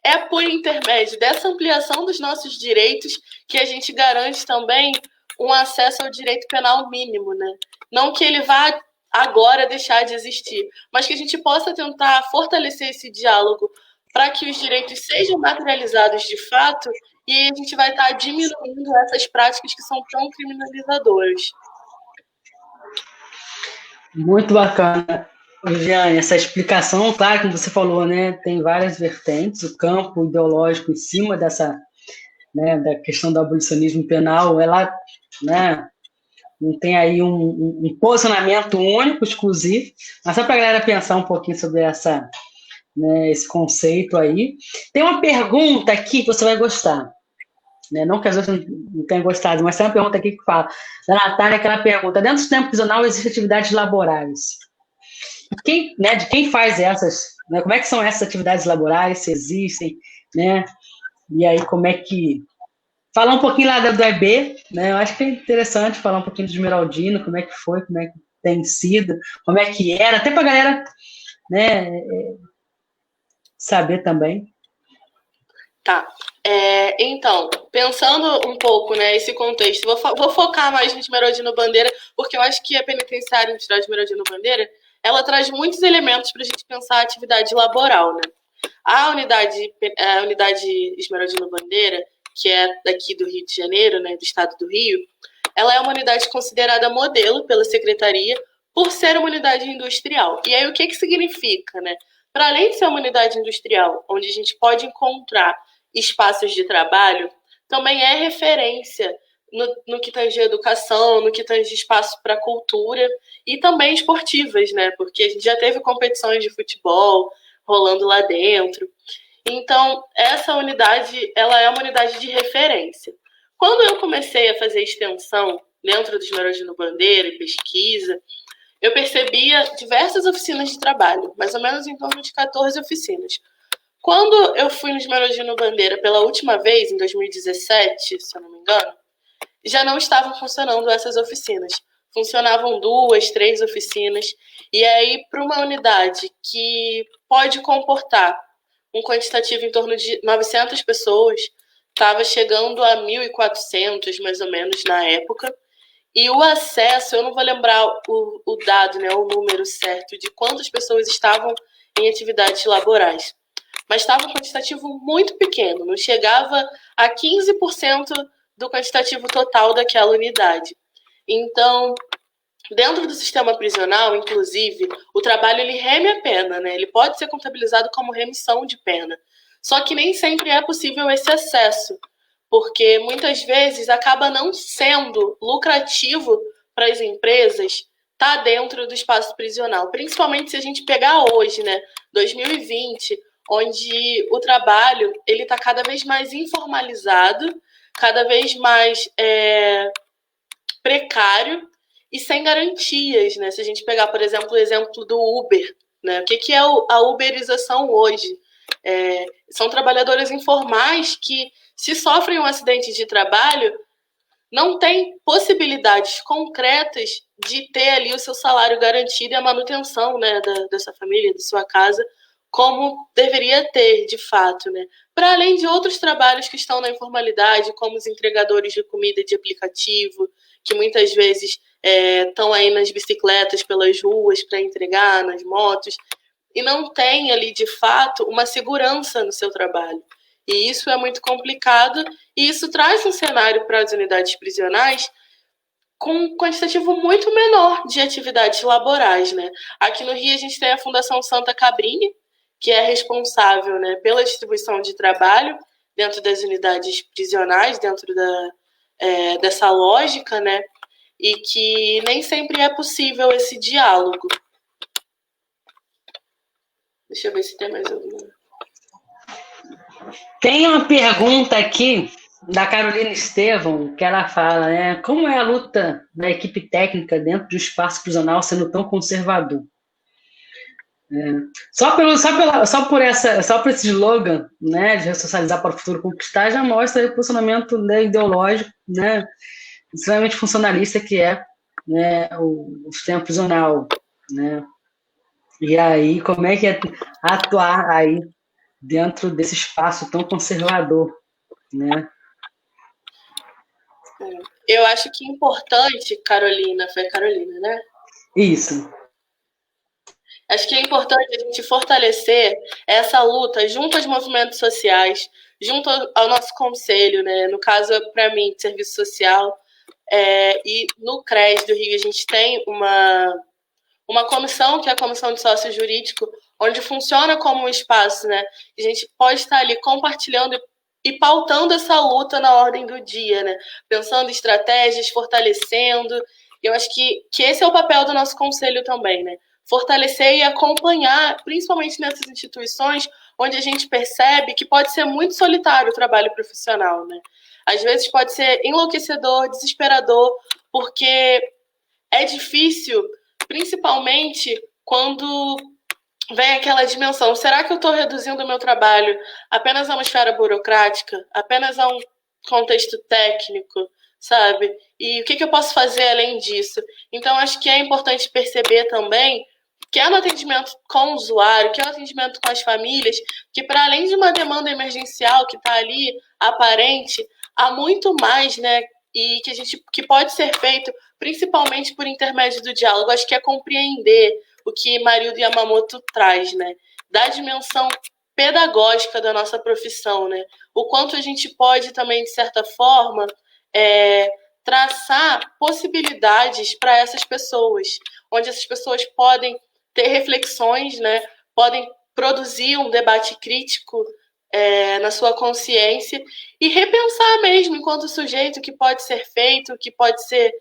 é por intermédio dessa ampliação dos nossos direitos que a gente garante também um acesso ao direito penal mínimo, né? Não que ele vá agora deixar de existir, mas que a gente possa tentar fortalecer esse diálogo para que os direitos sejam materializados de fato, e a gente vai estar diminuindo essas práticas que são tão criminalizadoras. Muito bacana, Jeane, essa explicação. Claro, como você falou, né, tem várias vertentes, o campo ideológico em cima dessa, né, da questão do abolicionismo penal, ela, né, não tem aí um posicionamento único, exclusivo, mas só para a galera pensar um pouquinho sobre essa, né, esse conceito aí. Tem uma pergunta aqui que você vai gostar, né? Não que as outras não tenham gostado, mas tem uma pergunta aqui que fala, da Natália, que ela pergunta: dentro do sistema prisional existem atividades laborais? Quem, né, de quem faz essas, né, como é que são essas atividades laborais, se existem, né? E aí como é que... Falar um pouquinho lá do EB, né? Eu acho que é interessante falar um pouquinho do Esmeraldino, como é que foi, como é que tem sido, como é que era, até para a galera, né, saber também. Tá. Então, pensando um pouco, né, esse contexto, vou focar mais no Esmeraldino Bandeira, porque eu acho que a penitenciária industrial de Esmeraldino Bandeira, ela traz muitos elementos para a gente pensar a atividade laboral, né? A unidade Esmeraldino Bandeira, que é daqui do Rio de Janeiro, né, do estado do Rio, ela é uma unidade considerada modelo pela Secretaria por ser uma unidade industrial. E aí o que significa, né? Para além de ser uma unidade industrial, onde a gente pode encontrar espaços de trabalho, também é referência no que tange educação, no que tange espaço para cultura e também esportivas, né? Porque a gente já teve competições de futebol rolando lá dentro. Então, essa unidade, ela é uma unidade de referência. Quando eu comecei a fazer extensão dentro do Esmeraldino Bandeira e pesquisa, eu percebia diversas oficinas de trabalho, mais ou menos em torno de 14 oficinas. Quando eu fui no Esmeraldino Bandeira pela última vez, em 2017, se eu não me engano, já não estavam funcionando essas oficinas. Funcionavam 2, 3 oficinas. E aí, para uma unidade que pode comportar um quantitativo em torno de 900 pessoas, estava chegando a 1.400, mais ou menos, na época. E o acesso, eu não vou lembrar o dado, né, o número certo de quantas pessoas estavam em atividades laborais, mas estava um quantitativo muito pequeno, não chegava a 15% do quantitativo total daquela unidade. Então, dentro do sistema prisional, inclusive, o trabalho ele reme a pena, né? Ele pode ser contabilizado como remissão de pena. Só que nem sempre é possível esse acesso, porque muitas vezes acaba não sendo lucrativo para as empresas estar dentro do espaço prisional, principalmente se a gente pegar hoje, né, 2020, onde o trabalho ele está cada vez mais informalizado, cada vez mais precário e sem garantias, né? Se a gente pegar, por exemplo, o exemplo do Uber, né? O que é a uberização hoje? São trabalhadores informais que, se sofrem um acidente de trabalho, não têm possibilidades concretas de ter ali o seu salário garantido e a manutenção, né, dessa família, da sua casa, como deveria ter, de fato, né? Para além de outros trabalhos que estão na informalidade, como os entregadores de comida de aplicativo, que muitas vezes estão aí nas bicicletas pelas ruas para entregar, nas motos, e não tem ali, de fato, uma segurança no seu trabalho. E isso é muito complicado, e isso traz um cenário para as unidades prisionais com um quantitativo muito menor de atividades laborais, né? Aqui no Rio a gente tem a Fundação Santa Cabrini, que é responsável, né, pela distribuição de trabalho dentro das unidades prisionais, dentro dessa lógica, né? E que nem sempre é possível esse diálogo. Deixa eu ver se tem mais alguma. Tem uma pergunta aqui da Carolina Estevão, que ela fala, né, como é a luta da equipe técnica dentro do espaço prisional sendo tão conservador? Só por esse slogan, né, de ressocializar para o futuro conquistar, já mostra o posicionamento, né, ideológico, né, extremamente funcionalista que é, né, o sistema prisional, né. E aí, como é que é atuar aí dentro desse espaço tão conservador, né? Eu acho que é importante, Carolina, foi a Carolina, né? Isso. Acho que é importante a gente fortalecer essa luta junto aos movimentos sociais, junto ao nosso conselho, né? No caso, para mim, de serviço social, e no CRES do Rio a gente tem uma comissão, que é a Comissão de Sócio Jurídico, onde funciona como um espaço, né? A gente pode estar ali compartilhando e pautando essa luta na ordem do dia, né? Pensando em estratégias, fortalecendo. Eu acho que esse é o papel do nosso conselho também, né? Fortalecer e acompanhar, principalmente nessas instituições onde a gente percebe que pode ser muito solitário o trabalho profissional, né? Às vezes pode ser enlouquecedor, desesperador, porque é difícil, principalmente quando vem aquela dimensão. Será que eu estou reduzindo o meu trabalho apenas a uma esfera burocrática? Apenas a um contexto técnico? Sabe? E o que eu posso fazer além disso? Então, acho que é importante perceber também que é no atendimento com o usuário, que é no atendimento com as famílias, que para além de uma demanda emergencial que está ali aparente, há muito mais, né? E que pode ser feito principalmente por intermédio do diálogo. Acho que é compreender o que Marildo Yamamoto traz, né? Da dimensão pedagógica da nossa profissão, né? O quanto a gente pode também, de certa forma, traçar possibilidades para essas pessoas, onde essas pessoas podem ter reflexões, né? Podem produzir um debate crítico na sua consciência e repensar mesmo enquanto sujeito o que pode ser feito, o que pode ser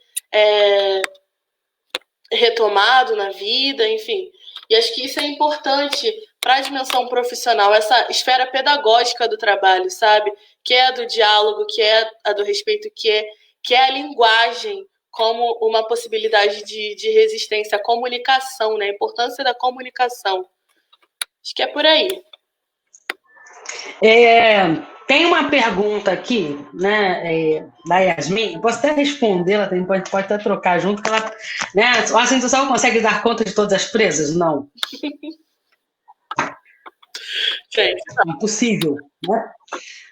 retomado na vida, enfim. E acho que isso é importante para a dimensão profissional, essa esfera pedagógica do trabalho, sabe? Que é a do diálogo, que é a do respeito, que é a linguagem como uma possibilidade de resistência à comunicação, né? A importância da comunicação. Acho que é por aí. Tem uma pergunta aqui, né, da Yasmin, posso até responder, ela pode até trocar junto, que ela, né, a assistente social consegue dar conta de todas as presas? Não. É impossível, né?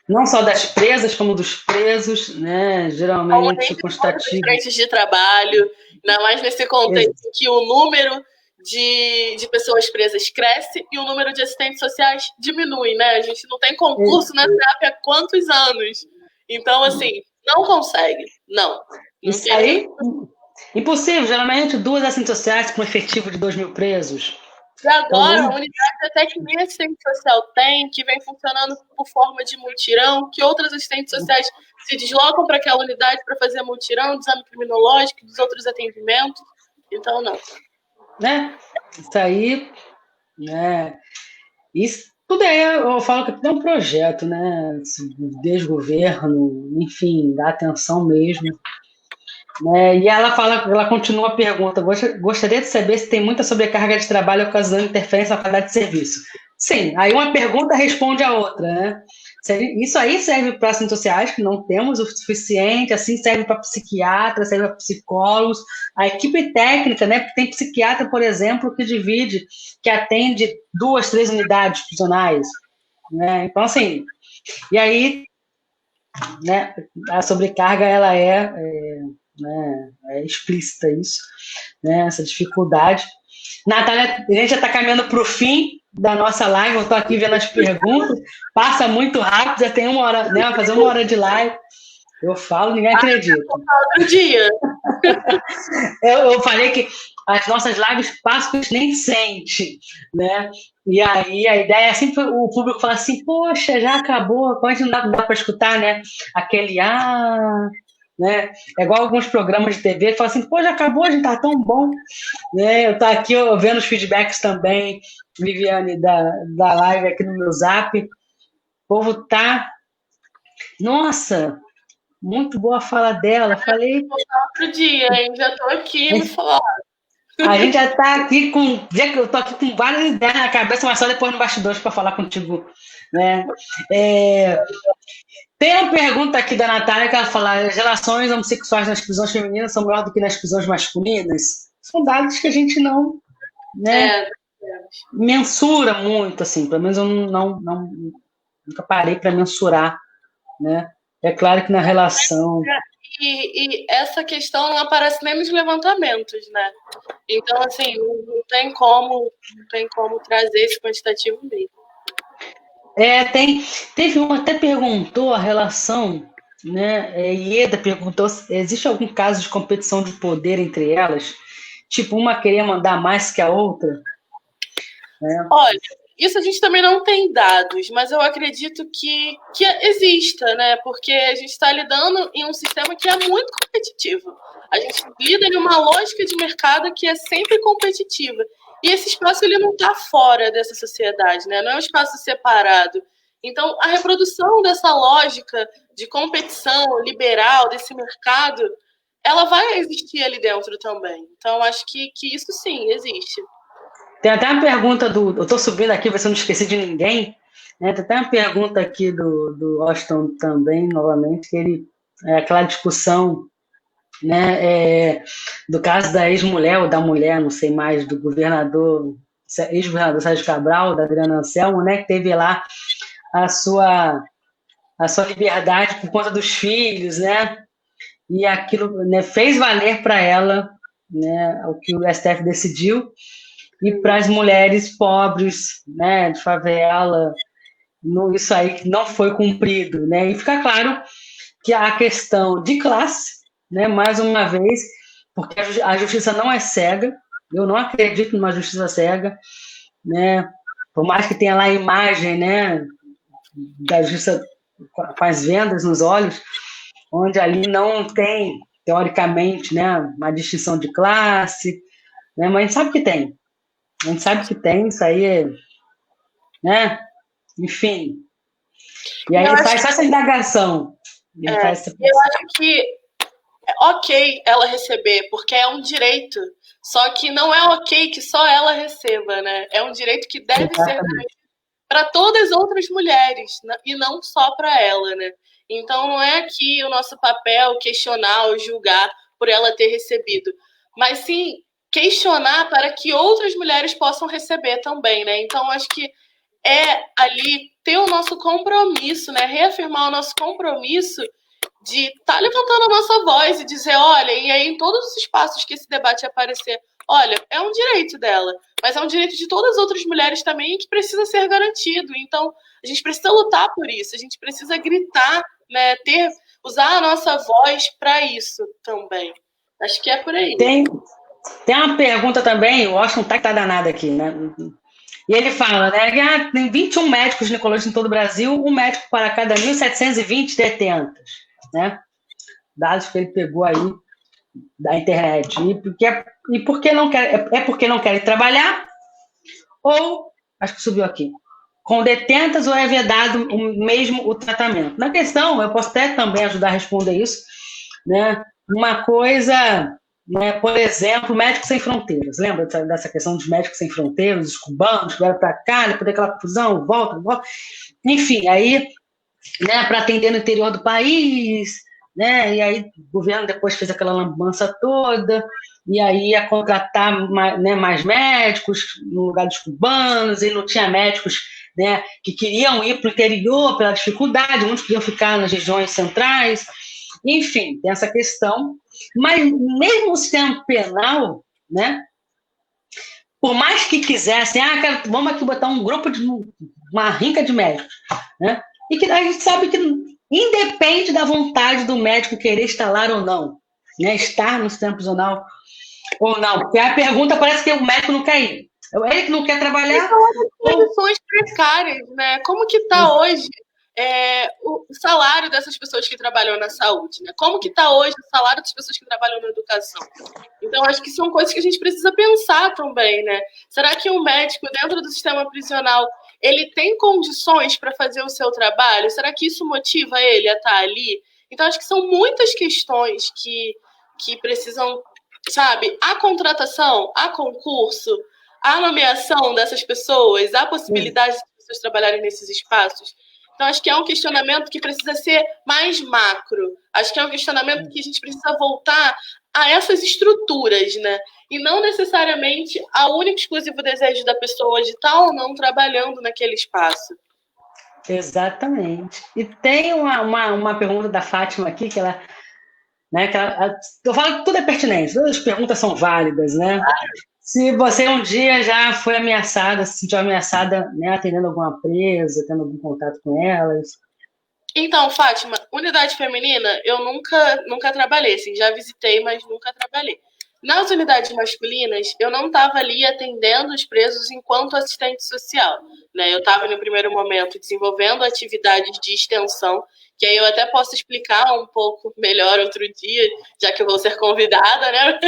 Não só das presas, como dos presos, né, geralmente constativo. Frentes de trabalho, ainda mais nesse contexto que o número de pessoas presas cresce e o número de assistentes sociais diminui, né? A gente não tem concurso na SEAP há quantos anos? Então, assim, não consegue. Não. Isso aí, impossível. Geralmente, 2 assistentes sociais com um efetivo de 2.000 presos. E agora, a unidade até que nem assistente social tem, que vem funcionando por forma de mutirão, que outras assistentes sociais se deslocam para aquela unidade para fazer mutirão, exame criminológico, dos outros atendimentos. Então, não. Né? Isso aí, né? Isso tudo eu falo que tudo é um projeto, né? Desgoverno, enfim, dá atenção mesmo. Né? E ela continua a pergunta: gostaria de saber se tem muita sobrecarga de trabalho ocasionando interferência na qualidade de serviço. Sim, aí uma pergunta responde a outra, né? Isso aí serve para assistentes sociais, que não temos o suficiente, assim serve para psiquiatras, serve para psicólogos, a equipe técnica, né? Porque tem psiquiatra, por exemplo, que atende 2, 3 unidades prisionais, né? Então, assim, e aí, né, a sobrecarga, ela né, é explícita isso, né, essa dificuldade. Natália, a gente já está caminhando para o fim da nossa live, eu estou aqui vendo as perguntas, passa muito rápido, já tem 1 hora, né, vai fazer 1 hora de live, eu falo, ninguém acredita. Outro dia. Eu falei que as nossas lives passam que a gente nem sente, né, e aí a ideia é sempre o público falar assim, poxa, já acabou, a gente não dá para escutar, né, aquele, né? É igual alguns programas de TV que falam assim, pô, já acabou, a gente tá tão bom, né? Eu tô aqui vendo os feedbacks também, Viviane, da live aqui no meu Zap, o povo tá, nossa, muito boa a fala dela, falei... Outro dia, hein? Já tô aqui me falando. A gente já tá aqui eu tô aqui com várias ideias na cabeça, mas só depois no bastidores para falar contigo, né? Tem uma pergunta aqui da Natália que ela fala: as relações homossexuais nas prisões femininas são maiores do que nas prisões masculinas? São dados que a gente não... Né? mensura muito, assim, pelo menos eu nunca parei para mensurar, né? É claro que na relação... E essa questão não aparece nem nos levantamentos, né? Então, assim, não tem como trazer esse quantitativo mesmo. Teve um até perguntou a relação, né? Ieda perguntou se existe algum caso de competição de poder entre elas, tipo uma querer mandar mais que a outra, né? Olha, isso a gente também não tem dados, mas eu acredito que exista, né? Porque a gente está lidando em um sistema que é muito competitivo. A gente lida em uma lógica de mercado que é sempre competitiva. E esse espaço ele não está fora dessa sociedade, né? Não é um espaço separado. Então, a reprodução dessa lógica de competição liberal, desse mercado, ela vai existir ali dentro também. Então, acho que isso sim existe. Tem até uma pergunta eu estou subindo aqui, ver se eu não esqueci de ninguém, né? Tem até uma pergunta aqui do Austin também, novamente, que ele aquela discussão, né, do caso da ex-mulher ou da mulher, não sei mais, do governador, ex-governador Sérgio Cabral, da Adriana Anselmo, né, que teve lá a sua liberdade por conta dos filhos, né, e aquilo, né, fez valer para ela, né, o que o STF decidiu, e para as mulheres pobres, né, de favela, isso aí não foi cumprido, né, e fica claro que a questão de classe, né, mais uma vez, porque a justiça não é cega, eu não acredito numa justiça cega, né, por mais que tenha lá a imagem, né, da justiça com as vendas nos olhos, onde ali não tem, teoricamente, né, uma distinção de classe, né, mas a gente sabe que tem. A gente sabe que tem, isso aí, né, enfim. E aí ele faz só essa indagação. Eu acho que é ok ela receber, porque é um direito. Só que não é ok que só ela receba, né? É um direito que deve ser garantido para todas as outras mulheres, e não só para ela, né? Então não é aqui o nosso papel questionar ou julgar por ela ter recebido, mas sim questionar para que outras mulheres possam receber também, né? Então acho que é ali ter o nosso compromisso, né? Reafirmar o nosso compromisso de estar levantando a nossa voz e dizer, olha, e aí em todos os espaços que esse debate aparecer, olha, é um direito dela, mas é um direito de todas as outras mulheres também que precisa ser garantido. Então, a gente precisa lutar por isso, a gente precisa gritar, né, usar a nossa voz para isso também. Acho que é por aí. Tem uma pergunta também, o Washington tá danado aqui, né? E ele fala, né, que tem 21 médicos ginecologistas em todo o Brasil, um médico para cada 1.720 detentas, né? Dados que ele pegou aí da internet. E porque não quer, porque não querem trabalhar, ou, acho que subiu aqui, com detentas ou é vedado o tratamento. Na questão, eu posso até também ajudar a responder isso, né? Uma coisa, né, por exemplo, Médicos Sem Fronteiras. Lembra dessa questão dos Médicos Sem Fronteiras, os cubanos que vieram para cá, depois daquela confusão, volta. Enfim, aí, né, para atender no interior do país, né, e aí o governo depois fez aquela lambança toda, e aí ia contratar mais médicos no lugar dos cubanos, e não tinha médicos, né, que queriam ir para o interior pela dificuldade, muitos queriam ficar nas regiões centrais, enfim, tem essa questão. Mas mesmo o sistema penal, né, por mais que quisessem, vamos aqui botar um grupo uma rinca de médicos, né, e que a gente sabe que independe da vontade do médico querer instalar ou não, né, estar no sistema prisional ou não, porque a pergunta parece que o médico não quer ir. Ele que não quer trabalhar. São condições precárias, né? Como que está hoje o salário dessas pessoas que trabalham na saúde, né? Como que está hoje o salário das pessoas que trabalham na educação? Então, acho que são coisas que a gente precisa pensar também, né? Será que um médico dentro do sistema prisional ele tem condições para fazer o seu trabalho? Será que isso motiva ele a estar ali? Então, acho que são muitas questões que precisam, sabe, a contratação, a concurso, a nomeação dessas pessoas, a possibilidade de pessoas trabalharem nesses espaços. Então, acho que é um questionamento que precisa ser mais macro. Acho que é um questionamento que a gente precisa voltar a essas estruturas, né? E não necessariamente ao único exclusivo desejo da pessoa de estar ou não trabalhando naquele espaço. Exatamente. E tem uma pergunta da Fátima aqui, que ela, né, eu falo que tudo é pertinente, todas as perguntas são válidas, né? Se você um dia já foi ameaçada, se sentiu ameaçada, né, atendendo alguma presa, tendo algum contato com elas. Então, Fátima, unidade feminina, eu nunca trabalhei, assim, já visitei, mas nunca trabalhei. Nas unidades masculinas, eu não estava ali atendendo os presos enquanto assistente social, né? Eu estava, no primeiro momento, desenvolvendo atividades de extensão, que aí eu até posso explicar um pouco melhor outro dia, já que eu vou ser convidada, né?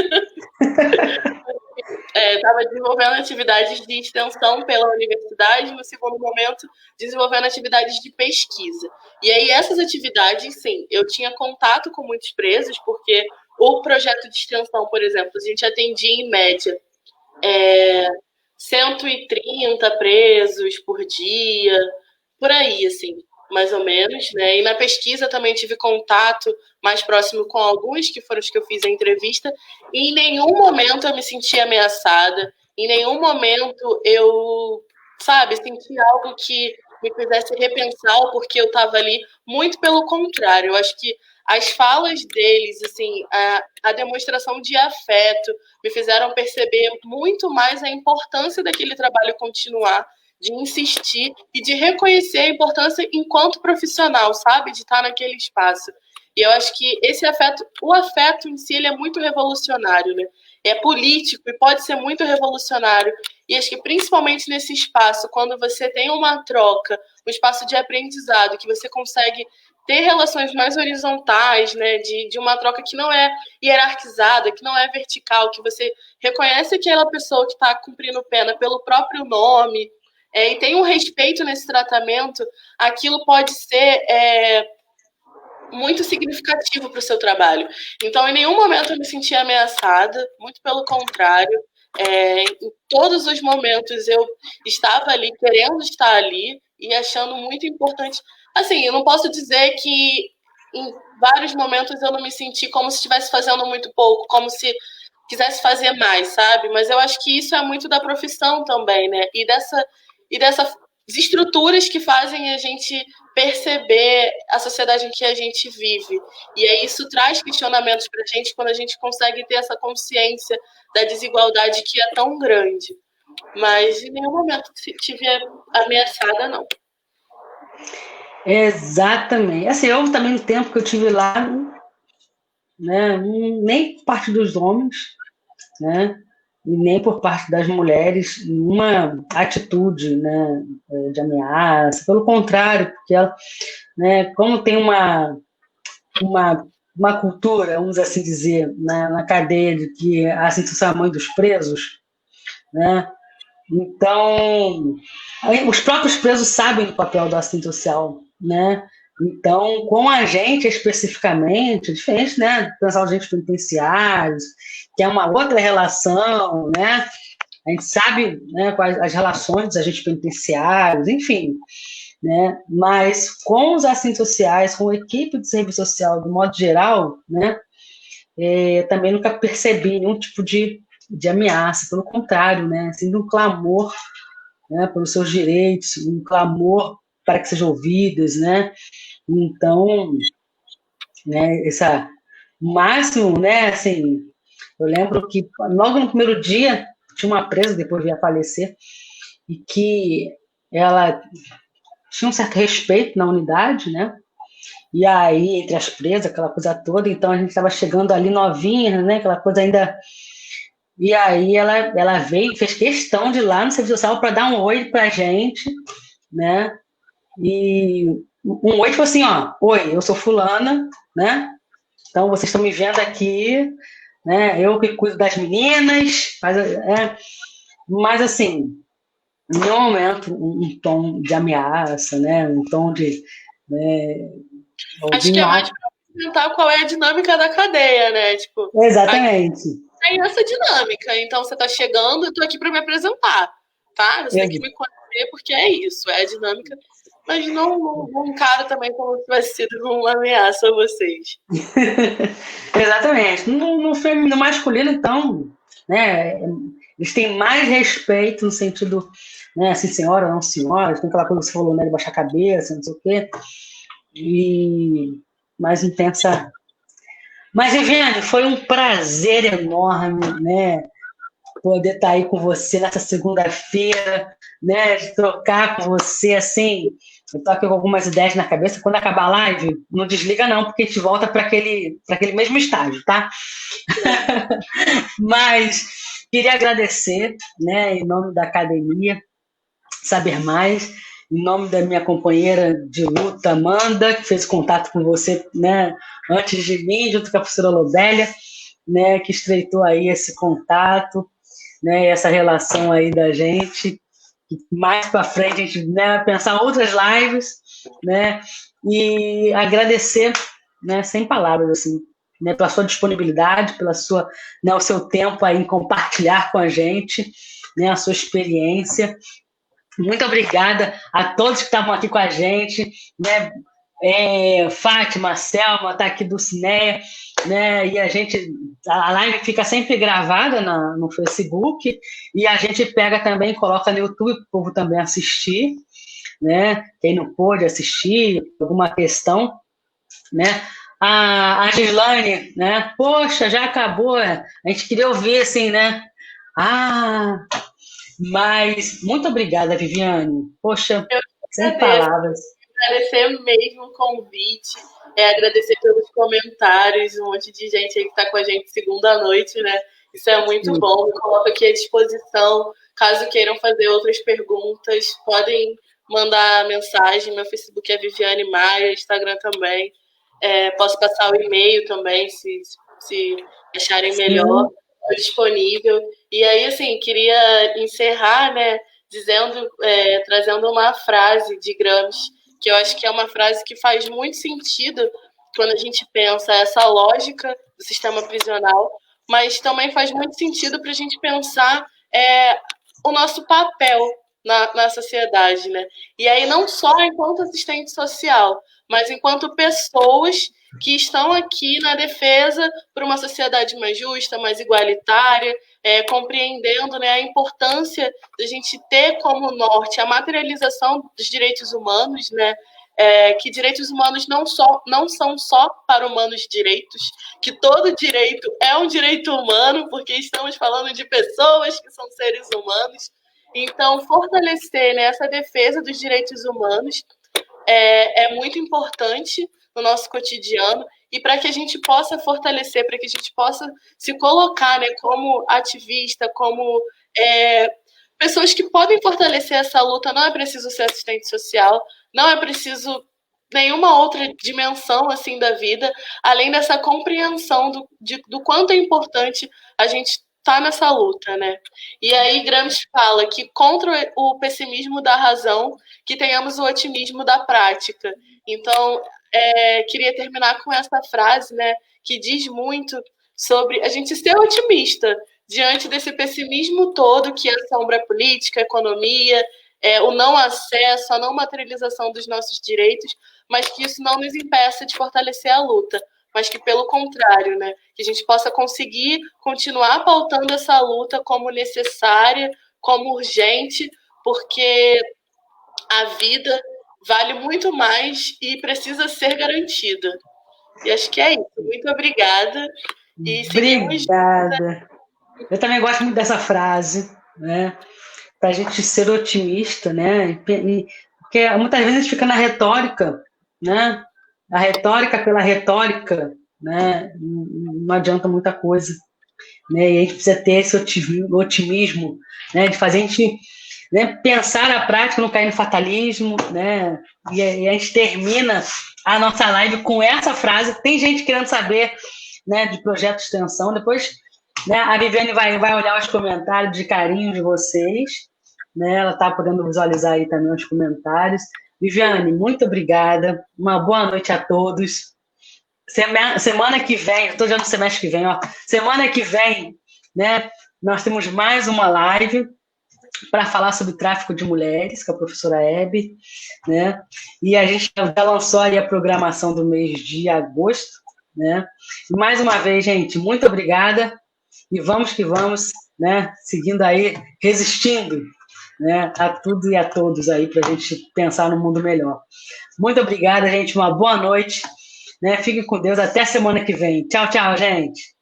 Estava desenvolvendo atividades de extensão pela universidade, no segundo momento, desenvolvendo atividades de pesquisa. E aí, essas atividades, sim, eu tinha contato com muitos presos, porque o projeto de extensão, por exemplo, a gente atendia em média 130 presos por dia, por aí, assim, mais ou menos, né? E na pesquisa também tive contato mais próximo com alguns, que foram os que eu fiz a entrevista, e em nenhum momento eu me senti ameaçada, em nenhum momento eu, sabe, senti algo que me fizesse repensar o porquê eu estava ali, muito pelo contrário, eu acho que as falas deles, assim, a demonstração de afeto, me fizeram perceber muito mais a importância daquele trabalho continuar, de insistir e de reconhecer a importância enquanto profissional, sabe? De estar naquele espaço. E eu acho que esse afeto, o afeto em si, ele é muito revolucionário, né? É político e pode ser muito revolucionário. E acho que principalmente nesse espaço, quando você tem uma troca, um espaço de aprendizado, que você consegue ter relações mais horizontais, né? De uma troca que não é hierarquizada, que não é vertical, que você reconhece aquela pessoa que está cumprindo pena pelo próprio nome, e tem um respeito nesse tratamento, aquilo pode ser muito significativo para o seu trabalho. Então, em nenhum momento eu me senti ameaçada, muito pelo contrário. Em todos os momentos eu estava ali, querendo estar ali e achando muito importante. Assim, eu não posso dizer que em vários momentos eu não me senti como se estivesse fazendo muito pouco, como se quisesse fazer mais, sabe? Mas eu acho que isso é muito da profissão também, né? E dessas estruturas que fazem a gente perceber a sociedade em que a gente vive. E aí isso traz questionamentos para a gente quando a gente consegue ter essa consciência da desigualdade que é tão grande. Mas em nenhum momento tive ameaçada, não. Exatamente. Assim, eu também, no tempo que eu tive lá, né, nem por parte dos homens, né, e nem por parte das mulheres, nenhuma atitude, né, de ameaça. Pelo contrário, porque ela, né, como tem uma cultura, vamos assim dizer, na cadeia de que a instituição é a mãe dos presos, né? Então, os próprios presos sabem do papel da assistente social, né? Então, com a gente especificamente, diferente, né, pensar os agentes penitenciários, que é uma outra relação, né? A gente sabe, né, quais as relações dos agentes penitenciários, enfim, né? Mas com os assistentes sociais, com a equipe de serviço social, de modo geral, né, também nunca percebi nenhum tipo de ameaça, pelo contrário, né, assim, um clamor, né, pelos seus direitos, um clamor para que sejam ouvidas, né? Então, né, essa máximo, né, assim, eu lembro que logo no primeiro dia tinha uma presa, depois veio a falecer, e que ela tinha um certo respeito na unidade, né? E aí, entre as presas, aquela coisa toda, então a gente estava chegando ali novinha, né? Aquela coisa ainda. E aí ela veio, fez questão de ir lá no serviço social para dar um oi pra gente, né? E um oi, tipo assim, ó, oi, eu sou fulana, né? Então vocês estão me vendo aqui, né? Eu que cuido das meninas, mas assim, em nenhum momento um tom de ameaça, né? Um tom de, né, acho que é mais para apresentar qual é a dinâmica da cadeia, né? Tipo, exatamente. Tem essa dinâmica. Então, você está chegando, eu estou aqui para me apresentar, tá? Você tem que me conhecer porque é isso, é a dinâmica. mas não encaro também como se tivesse sido uma ameaça a vocês. Exatamente. No masculino, então, né, eles têm mais respeito no sentido, né, assim, senhora, não senhora, tem aquela coisa que você falou, né, de baixar a cabeça, não sei o quê, e mais intensa. Mas, Viviane, foi um prazer enorme, né, poder estar aí com você nessa segunda-feira, né, de trocar com você, assim, eu tô aqui com algumas ideias na cabeça, quando acabar a live, não desliga não, porque a gente volta para aquele mesmo estágio, tá? Mas queria agradecer, né, em nome da academia, Saber Mais, em nome da minha companheira de luta, Amanda, que fez contato com você, né, antes de mim, junto com a professora Lobélia, né, que estreitou aí esse contato, né, essa relação aí da gente. Mais para frente a gente, né, vai pensar outras lives, né, e agradecer, né, sem palavras, assim, né, pela sua disponibilidade, pela sua, né, o seu tempo aí em compartilhar com a gente, né, a sua experiência. Muito obrigada a todos que estavam aqui com a gente, né, Fátima, Selma, tá aqui do Cineia, né? E a live fica sempre gravada no Facebook e a gente pega também, coloca no YouTube para o povo também assistir, né? Quem não pôde assistir, alguma questão, né? A Gislaine, né? Poxa, já acabou, a gente queria ouvir assim, né? Mas muito obrigada, Viviane. Poxa, sem palavras. Agradecer mesmo o convite, agradecer pelos comentários, um monte de gente aí que está com a gente segunda noite, né? Isso é muito bom. Me coloco aqui à disposição. Caso queiram fazer outras perguntas, podem mandar mensagem. Meu Facebook é Viviane Maia, Instagram também. Posso passar o e-mail também, se acharem melhor. Estou disponível. E aí, assim, queria encerrar, né, trazendo uma frase de Gramsci, que eu acho que é uma frase que faz muito sentido quando a gente pensa essa lógica do sistema prisional, mas também faz muito sentido para a gente pensar o nosso papel na sociedade, né? E aí não só enquanto assistente social, mas enquanto pessoas que estão aqui na defesa por uma sociedade mais justa, mais igualitária, compreendendo, né, a importância da gente ter como norte a materialização dos direitos humanos, né, que direitos humanos não são só para humanos direitos, que todo direito é um direito humano, porque estamos falando de pessoas que são seres humanos. Então, fortalecer, né, essa defesa dos direitos humanos é muito importante no nosso cotidiano, e para que a gente possa fortalecer, para que a gente possa se colocar, né, como ativista, como pessoas que podem fortalecer essa luta. Não é preciso ser assistente social, não é preciso nenhuma outra dimensão assim da vida, além dessa compreensão do quanto é importante a gente estar nessa luta, né? E aí Gramsci fala que contra o pessimismo da razão, que tenhamos o otimismo da prática. Então, queria terminar com essa frase, né, que diz muito sobre a gente ser otimista diante desse pessimismo todo que assombra a política, a economia, o não acesso, a não materialização dos nossos direitos, mas que isso não nos impeça de fortalecer a luta, mas que, pelo contrário, né, que a gente possa conseguir continuar pautando essa luta como necessária, como urgente, porque a vida vale muito mais e precisa ser garantida. E acho que é isso. Muito obrigada. E obrigada. Eu também gosto muito dessa frase, né? Para a gente ser otimista, né? Porque muitas vezes a gente fica na retórica, né? A retórica pela retórica, né? Não adianta muita coisa, né? E a gente precisa ter esse otimismo, né? De fazer a gente, né, pensar na prática, não cair no fatalismo, né? E a gente termina a nossa live com essa frase. Tem gente querendo saber, né, de projeto de extensão. Depois, né, a Viviane vai olhar os comentários de carinho de vocês, né? Ela está podendo visualizar aí também os comentários. Viviane, muito obrigada. Uma boa noite a todos. Semana que vem, estou já no semestre que vem, ó. Semana que vem, né, nós temos mais uma live, para falar sobre tráfico de mulheres, com a professora Hebe, né? E a gente já lançou aí a programação do mês de agosto, né? E mais uma vez, gente, muito obrigada e vamos que vamos, né? Seguindo aí, resistindo, né? A tudo e a todos aí para a gente pensar no mundo melhor. Muito obrigada, gente. Uma boa noite, né? Fique com Deus. Até semana que vem. Tchau, tchau, gente.